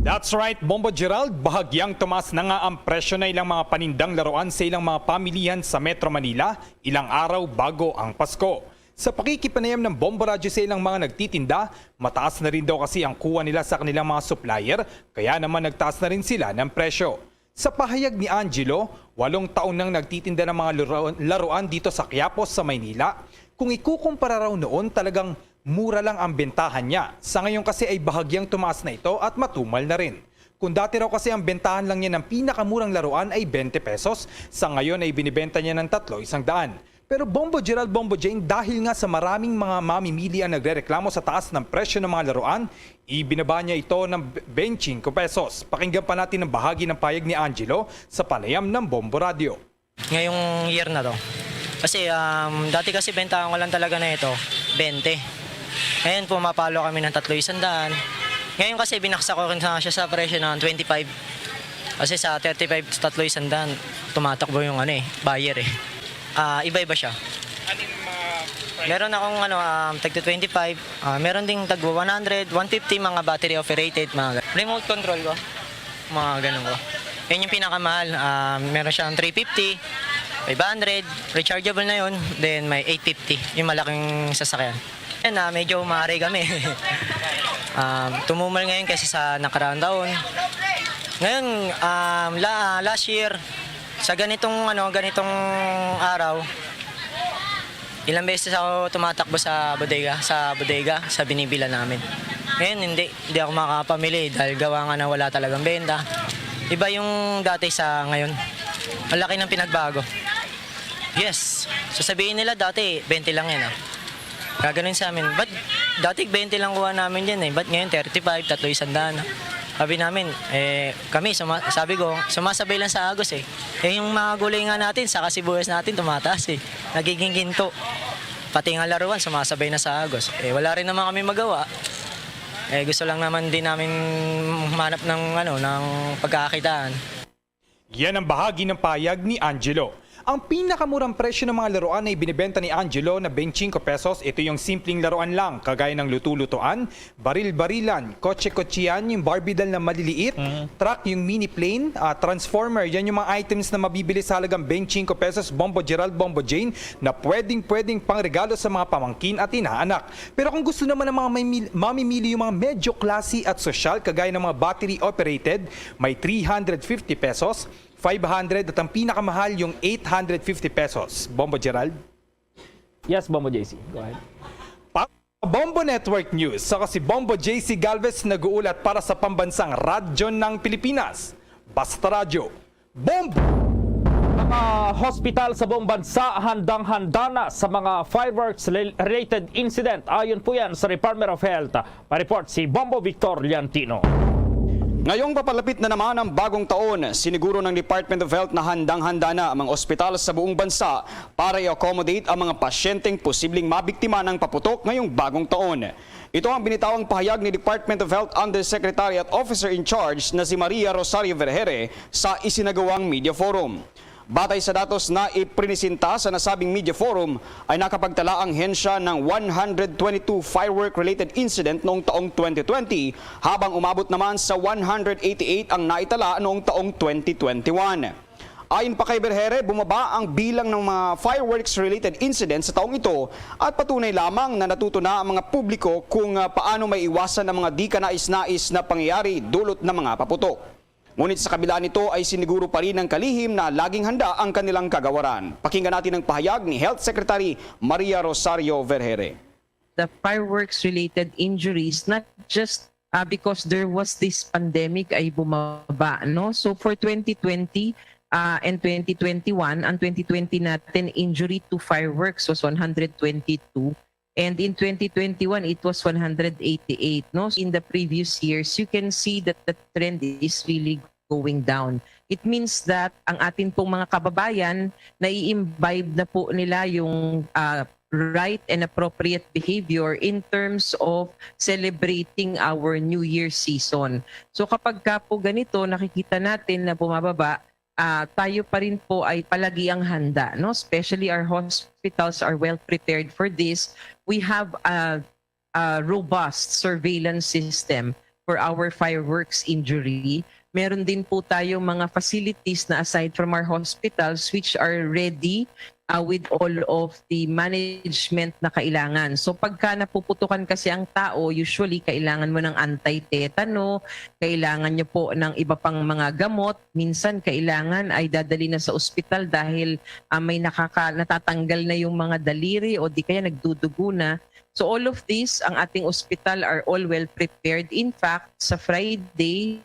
That's right, Bombo Gerald, bahagyang tumaas na nga ang presyo na ilang mga panindang laruan sa ilang mga pamilihan sa Metro Manila ilang araw bago ang Pasko. Sa pakikipanayam ng Bombo Radyo sa ilang mga nagtitinda, mataas na rin daw kasi ang kuha nila sa kanilang mga supplier, kaya naman nagtaas na rin sila ng presyo. Sa pahayag ni Angelo, 8 taon nang nagtitinda ng mga laruan dito sa Quiapo sa Maynila. Kung ikukumpara raw noon, talagang mura lang ang bentahan niya. Sa ngayon kasi ay bahagyang tumaas na ito at matumal na rin. Kung dati raw kasi ang bentahan lang niya ng pinakamurang laruan ay 20 pesos, sa ngayon ay binibenta niya ng 300. Pero Bombo Gerald, Bombo Jane, dahil nga sa maraming mga mamimili ang nagrereklamo sa taas ng presyo ng mga laruan, ibinaba niya ito ng 25 pesos. Pakinggan pa natin ang bahagi ng payag ni Angelo sa panayam ng Bombo Radio. Ngayong year na to. Kasi dati kasi bentahan ko lang talaga na ito, 20. Ngayon pumapalo kami ng 300. Ngayon kasi binaksa ko rin siya sa presyo ng 25. Kasi sa 35 sa 300, tumatakbo yung buyer eh. Iba-iba siya. Meron akong tagto 25, meron ding tagwa 100, 150 mga battery operated, mga remote control ko. Mga ganun ko. Yan yung pinakamahal. Meron siyang 350, 500, rechargeable na yun, then may 850, yung malaking sasakyan. Yan medyo maaari kami. Tumumal ngayon kasi sa nakaraang taon. Ngayon, last year, sa ganitong araw, Ilang beses ako tumatakbo sa bodega, sa binibila namin. Ngayon, hindi ako makakapamili dahil gawa nga na wala talagang benta. Iba yung dati sa ngayon. Malaki ng pinagbago. Yes, sasabihin nila dati 20 lang yan. Gaganon sa amin. Ba't dati 20 lang kuha namin yan eh? Ba't ngayon 35, 300? Sabi namin, kami, sabi ko, sumasabay lang sa agos eh. Yung mga gulay nga natin, saka sibuyas natin, tumataas eh. Nagiging ginto. Pati nga laruan, sumasabay na sa agos. Wala rin naman kami magawa. Gusto lang naman din namin manap ng pagkakakitaan. Yan ang bahagi ng payag ni Angelo. Ang pinakamurang presyo ng mga laruan ay binibenta ni Angelo na 25 pesos. Ito yung simpleng laruan lang, kagaya ng luto-lutuan, baril-barilan, kotse-kotsiyan, yung Barbie doll na maliliit, truck, yung mini plane, transformer, yan yung mga items na mabibili sa halagang 25 pesos, Bombo Gerald, Bombo Jane, na pwedeng pangregalo sa mga pamangkin at inaanak. Pero kung gusto naman ng mga mamimili yung mga medyo classy at social, kagaya ng mga battery-operated, may 350 pesos, 500 at ang pinakamahal yung 850 pesos. Bombo Gerald? Yes, Bombo JC. Go ahead. Bombo Network News. Saka si Bombo JC Galvez nag-uulat para sa pambansang radyo ng Pilipinas. Basta Radyo. Bombo! Mga hospital sa buong bansa handang-handa na sa mga fireworks-related incident. Ayon po yan sa Department of Health. Pa-report si Bombo Victor Liantino. Ngayong papalapit na naman ang bagong taon, siniguro ng Department of Health na handang-handa na ang mga ospital sa buong bansa para i-accommodate ang mga pasyenteng posibleng mabiktima ng paputok ngayong bagong taon. Ito ang binitawang pahayag ni Department of Health Undersecretary at Officer in Charge na si Maria Rosario Vergere sa isinagawang media forum. Batay sa datos na iprinisinta sa nasabing media forum, ay nakapagtala ang hensya ng 122 firework-related incident noong taong 2020, habang umabot naman sa 188 ang naitala noong taong 2021. Ayon pa kay Vergere, bumaba ang bilang ng mga fireworks-related incidents sa taong ito at patunay lamang na natuto na ang mga publiko kung paano may iwasan ang mga di kanais-nais na pangyayari dulot ng mga paputok. Ngunit sa kabila nito ay siniguro pa rin ng kalihim na laging handa ang kanilang kagawaran. Pakinggan natin ang pahayag ni Health Secretary Maria Rosario Vergere. The fireworks-related injuries, not just because there was this pandemic, ay bumaba. No? So for 2020 and 2021, ang 2020 natin injury to fireworks was 122. And in 2021, it was 188. No? In the previous years, you can see that the trend is really going down. It means that ang atin pong mga kababayan, nai-imbibe na po nila yung right and appropriate behavior in terms of celebrating our New Year season. So kapag ka po ganito, nakikita natin na bumababa, tayo pa rin po ay palagi ang handa, no? Especially our hospitals are well prepared for this. We have a robust surveillance system for our fireworks injury. Meron din po tayong mga facilities na aside from our hospitals which are ready with all of the management na kailangan. So pagka napuputukan kasi ang tao, usually kailangan mo ng anti-tetano, kailangan nyo po ng iba pang mga gamot, minsan kailangan ay dadali na sa ospital dahil may natatanggal na yung mga daliri o di kaya nagdudugo na. So all of this, ang ating ospital are all well prepared. In fact, sa Friday,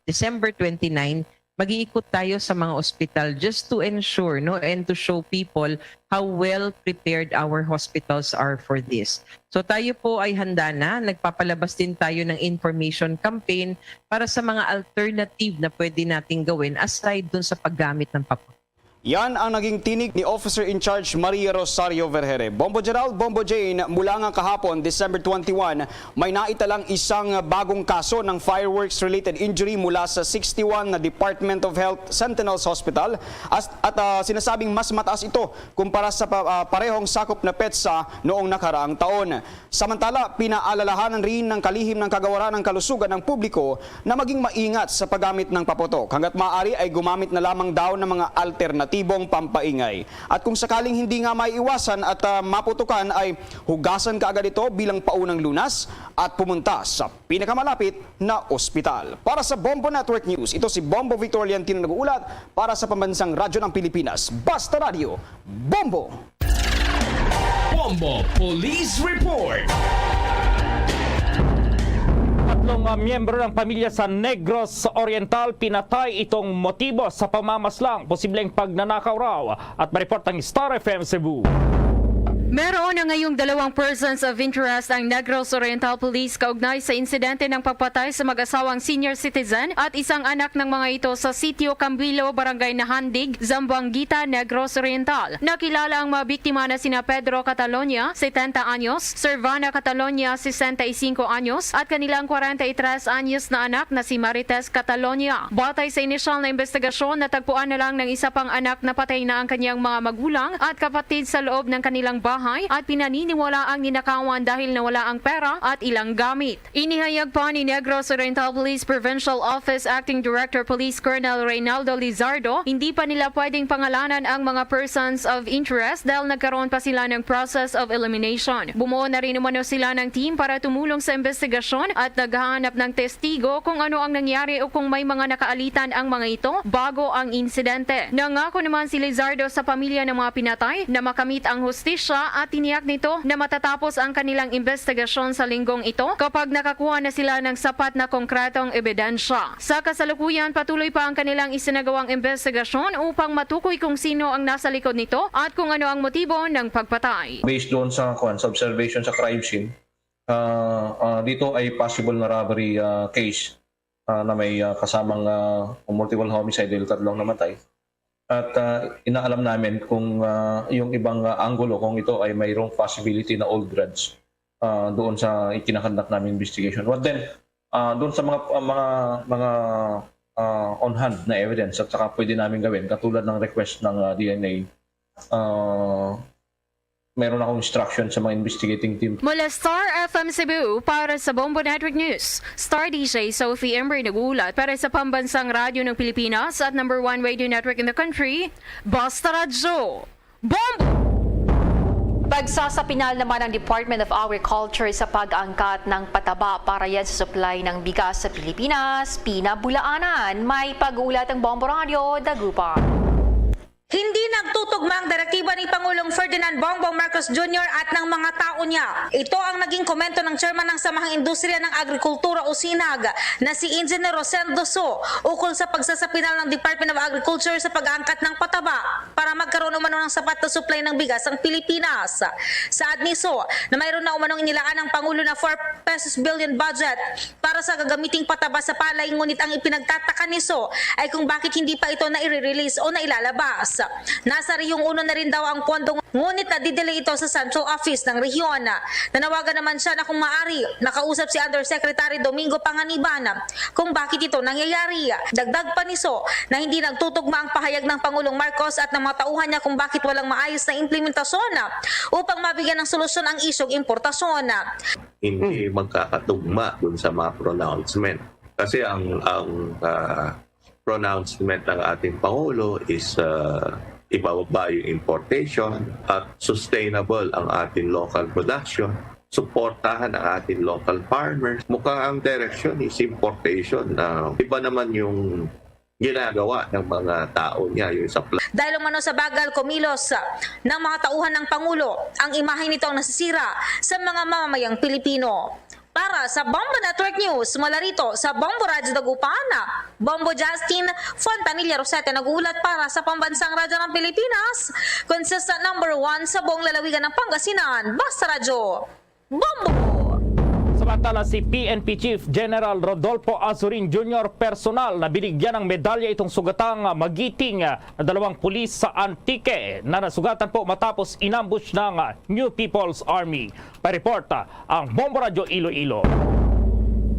December 29, mag-iikot tayo sa mga ospital just to ensure, no, and to show people how well prepared our hospitals are for this. So tayo po ay handa na, nagpapalabas din tayo ng information campaign para sa mga alternative na pwede nating gawin aside dun sa paggamit ng paputok. Yan ang naging tinig ni Officer in Charge Maria Rosario Vergere. Bombo Gerald, Bombo Jane, mula nga kahapon, December 21, may naitalang isang bagong kaso ng fireworks-related injury mula sa 61 na Department of Health Sentinels Hospital at sinasabing mas mataas ito kumpara sa parehong sakop na petsa noong nakaraang taon. Samantala, pinaalalahanan rin ng kalihim ng kagawaran ng kalusugan ng publiko na maging maingat sa paggamit ng paputok. Hanggat maaari ay gumamit na lamang daw ng mga alternatibong pampaingay. At kung sakaling hindi nga maiiwasan at maputukan ay hugasan kaagad ito bilang paunang lunas at pumunta sa pinakamalapit na ospital. Para sa Bombo Network News, ito si Bombo Victor Liantino nag-uulat para sa Pambansang Radyo ng Pilipinas. Basta Radio, Bombo! Bombo Police Report. Tatlong miyembro ng pamilya sa Negros Oriental pinatay itong motibo sa pamamaslang, posibleng pagnanakaw raw. At mareport ng Star FM Cebu. Meron na ngayong 2 persons of interest ang Negros Oriental Police kaugnay sa insidente ng pagpatay sa mag-asawang senior citizen at isang anak ng mga ito sa Sitio Cambilo, Barangay Nahandig, Zamboanguita, Negros Oriental. Nakilala ang mga biktima na sina Pedro Catalonia, 70 anyos, Servana Catalonia, 65 anyos at kanilang 43 anyos na anak na si Marites Catalonia. Batay sa inisyal na investigasyon, natagpuan na lang ng isa pang anak na patay na ang kanyang mga magulang at kapatid sa loob ng kanilang bahay at pinaniniwala ang ninakawan dahil nawala ang pera at ilang gamit. Inihayag pa ni Negros Oriental Police Provincial Office Acting Director Police Colonel Reynaldo Lizardo, hindi pa nila pwedeng pangalanan ang mga persons of interest dahil nagkaroon pa sila ng process of elimination. Bumuo na rin umano sila ng team para tumulong sa investigasyon at naghahanap ng testigo kung ano ang nangyari o kung may mga nakaalitan ang mga ito bago ang insidente. Nangako naman si Lizardo sa pamilya ng mga pinatay na makamit ang hustisya at tiniyak nito na matatapos ang kanilang investigasyon sa linggong ito kapag nakakuha na sila ng sapat na konkretong ebidensya. Sa kasalukuyan, patuloy pa ang kanilang isinagawang investigasyon upang matukoy kung sino ang nasa likod nito at kung ano ang motibo ng pagpatay. Based doon sa observation sa crime scene, dito ay possible na robbery case na may kasamang multiple homicide dahil tatlong namatay. At inaalam namin kung yung ibang anggulo kung ito ay mayroong possibility na old grudge doon sa ikinakandak namin investigation. But then doon sa mga on hand na evidence at saka pwede namin gawin katulad ng request ng DNA, meron akong instruction sa mga investigating team. Mula Star FM Cebu para sa Bombo Network News, Star DJ Sophie Embry nagulat para sa pambansang radyo ng Pilipinas at #1 radio network in the country, Basta Radyo. Bombo! Pagsasapinal naman ng Department of Agriculture sa pag-angkat ng pataba para yan sa supply ng bigas sa Pilipinas, pinabulaanan. May pag-uulat ang Bombo Radio, Dagupan. Hindi nagtutugma ang direktiba ni Pangulong Ferdinand Bongbong Marcos Jr. at ng mga tao niya. Ito ang naging komento ng chairman ng Samahang Industriya ng Agrikultura o SINAG na si Engineer Rosendo So ukol sa pagsasapinal ng Department of Agriculture sa pag-aangkat ng pataba para magkaroon umano ng sapat na supply ng bigas ang Pilipinas. Saad ni So na mayroon na umanong inilaan ng Pangulo na 4 pesos billion budget para sa gagamiting pataba sa palay, ngunit ang ipinagtataka ni So ay kung bakit hindi pa ito na i-release o na ilalabas. Nasa Riyong Uno na rin daw ang pondong, ngunit nadidelay ito sa Central Office ng rehiyon. Nanawagan naman siya na kung maaari, nakausap si Undersecretary Domingo Panganiban kung bakit ito nangyayari. Dagdag pa ni So na hindi nagtutugma ang pahayag ng Pangulong Marcos at ng mga tauhan niya kung bakit walang maayos na implementasyon upang mabigyan ng solusyon ang isyong importasyon. Hindi magkakatugma dun sa mga pronouncement. Kasi ang pronouncement ng ating Pangulo is ibababa yung importation at sustainable ang ating local production. Suportahan ang ating local farmers. Mukhang ang direction is importation. Iba naman yung ginagawa ng mga tao niya, yung supply. Dahil umano sa bagal kumilos ng mga tauhan ng Pangulo, ang imahe nito ang nasisira sa mga mamamayang Pilipino. Para sa Bombo Network News, mula rito sa Bombo Radyo Dagupan, Bombo Justin Fontanilla Rosete nagulat para sa Pambansang Radyo ng Pilipinas, consistent #1 sa buong lalawigan ng Pangasinan, Basta Radyo. Bombo! Samantala si PNP Chief General Rodolfo Azurin Jr. personal na binigyan ng medalya itong sugatang magiting na 2 pulis sa Antique na nasugatan po matapos inambush ng New People's Army. Pa-reporta ang Bombo Radio Iloilo.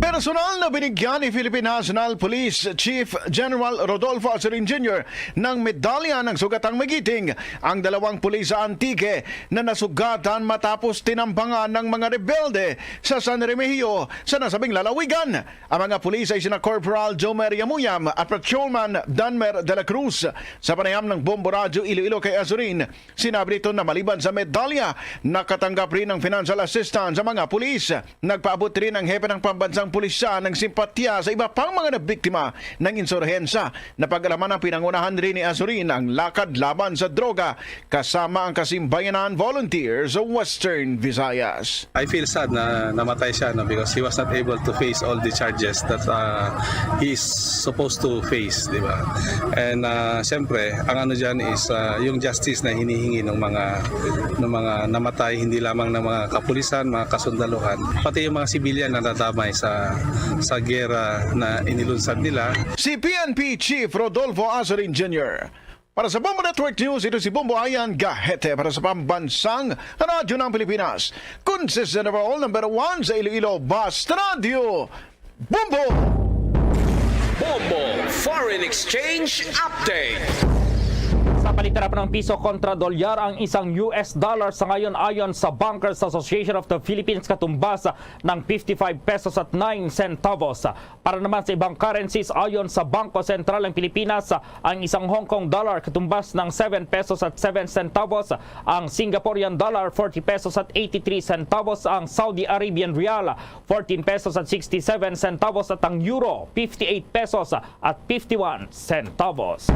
Personal na binigyan ni Philippine National Police Chief General Rodolfo Azurin Jr. ng medalya ng sugatang magiting ang 2 pulis sa Antique na nasugatan matapos tinambangan ng mga rebelde sa San Remigio sa nasabing lalawigan. Ang mga pulis ay sina Corporal Jomer Yamuyam at Patrolman Danmer de la Cruz. Sa panayam ng Bombo Radio Iloilo kay Azurin, sinabi nito na maliban sa medalya, nakatanggap rin ng financial assistance sa mga pulis. Nagpaabot rin ang hepe ng Pambansang Pulis siya ng simpatya sa iba pang mga nabiktima ng insurhensya. Napag-alaman ng pinangunahan rin ni Azurin ang lakad laban sa droga kasama ang Kasimbayanan Volunteers sa Western Visayas. I feel sad na namatay siya because he was not able to face all the charges that he is supposed to face, di ba? And siyempre, ang ano dyan is yung justice na hinihingi ng mga namatay, hindi lamang ng mga kapulisan, mga kasundaluhan, pati yung mga sibilyan na nadamay sa gera na inilunsad nila. Si PNP Chief Rodolfo Azurin Jr. Para sa Bombo Network News, ito si Bombo Ayan Gahete para sa Pambansang Radyo ng Pilipinas. Consistent overall number 1 sa Iloilo Basta Radio. Bombo! Bombo Foreign Exchange Update. Sa palitarap ng piso kontra dolyar ang isang US dollar sa ngayon ayon sa Bankers Association of the Philippines katumbas ng 55 pesos at 9 centavos. Para naman sa ibang currencies ayon sa Bangko Sentral ng Pilipinas, ang isang Hong Kong dollar katumbas ng 7 pesos at 7 centavos, ang Singaporean dollar 40 pesos at 83 centavos, ang Saudi Arabian rial 14 pesos at 67 centavos at ang euro 58 pesos at 51 centavos.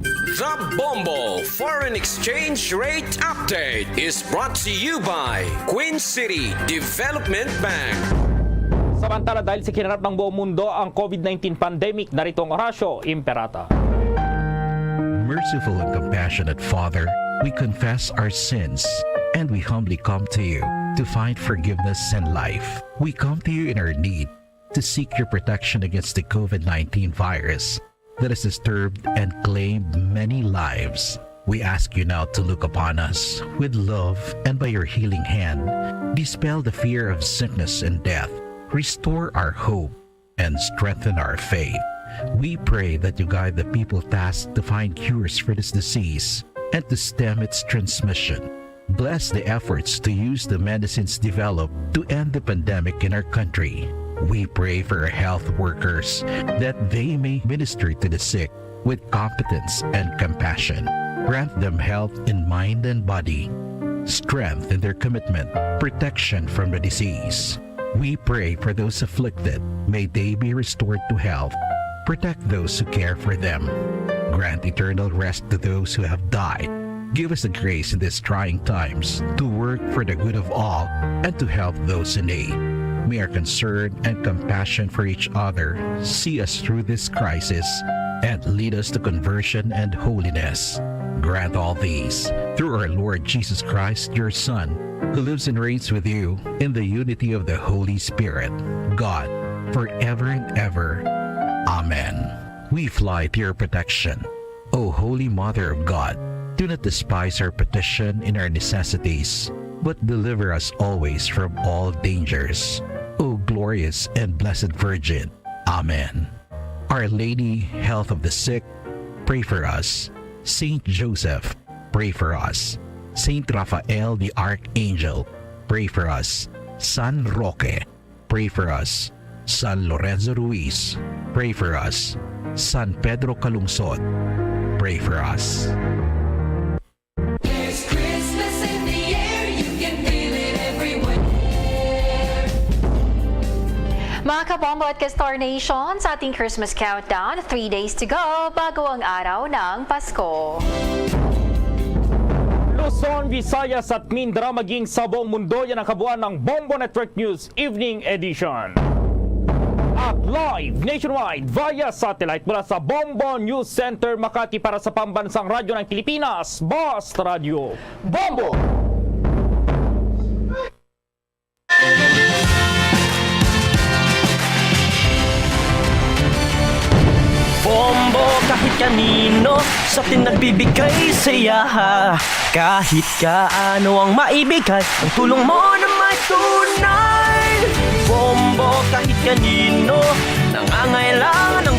The Bombo Foreign Exchange Rate Update is brought to you by Queen City Development Bank. Samantala dahil sa kinarap ng buong mundo ang COVID-19 pandemic, narito ang Horacio Imperata. Merciful and compassionate Father, we confess our sins and we humbly come to you to find forgiveness and life. We come to you in our need to seek your protection against the COVID-19 virus that has disturbed and claimed many lives. We ask you now to look upon us with love and by your healing hand, dispel the fear of sickness and death, restore our hope, and strengthen our faith. We pray that you guide the people tasked to find cures for this disease and to stem its transmission. Bless the efforts to use the medicines developed to end the pandemic in our country. We pray for our health workers that they may minister to the sick with competence and compassion. Grant them health in mind and body, strength in their commitment, protection from the disease. We pray for those afflicted. May they be restored to health. Protect those who care for them. Grant eternal rest to those who have died. Give us the grace in these trying times to work for the good of all and to help those in need. May our concern and compassion for each other see us through this crisis and lead us to conversion and holiness. Grant all these through our Lord Jesus Christ, your Son, who lives and reigns with you in the unity of the Holy Spirit, God, forever and ever. Amen. We fly to your protection. O Holy Mother of God, do not despise our petition in our necessities, but deliver us always from all dangers. O glorious and blessed Virgin. Amen. Our Lady, health of the sick, pray for us. Saint Joseph, pray for us. Saint Raphael the Archangel, pray for us. San Roque, pray for us. San Lorenzo Ruiz, pray for us. San Pedro Calungsod, pray for us. There's Christmas in the air, you can feel it everywhere. Mga kabombo at ka-Star Nation, sa ating Christmas countdown, 3 days to go bago ang araw ng Pasko. Luzon, Visayas at Mindanao maging sa buong mundo, yan ang kabuuan ng Bombo Network News Evening Edition. At live nationwide via satellite mula sa Bombo News Center, Makati para sa Pambansang Radyo ng Pilipinas, Basta Radio Bombo! Bombo kahit kanino sa atin nagbibigay saya. Kahit kaano ang maibigay, ang tulong mo na may tunay. Bombo kahit kanino nangangailangan ng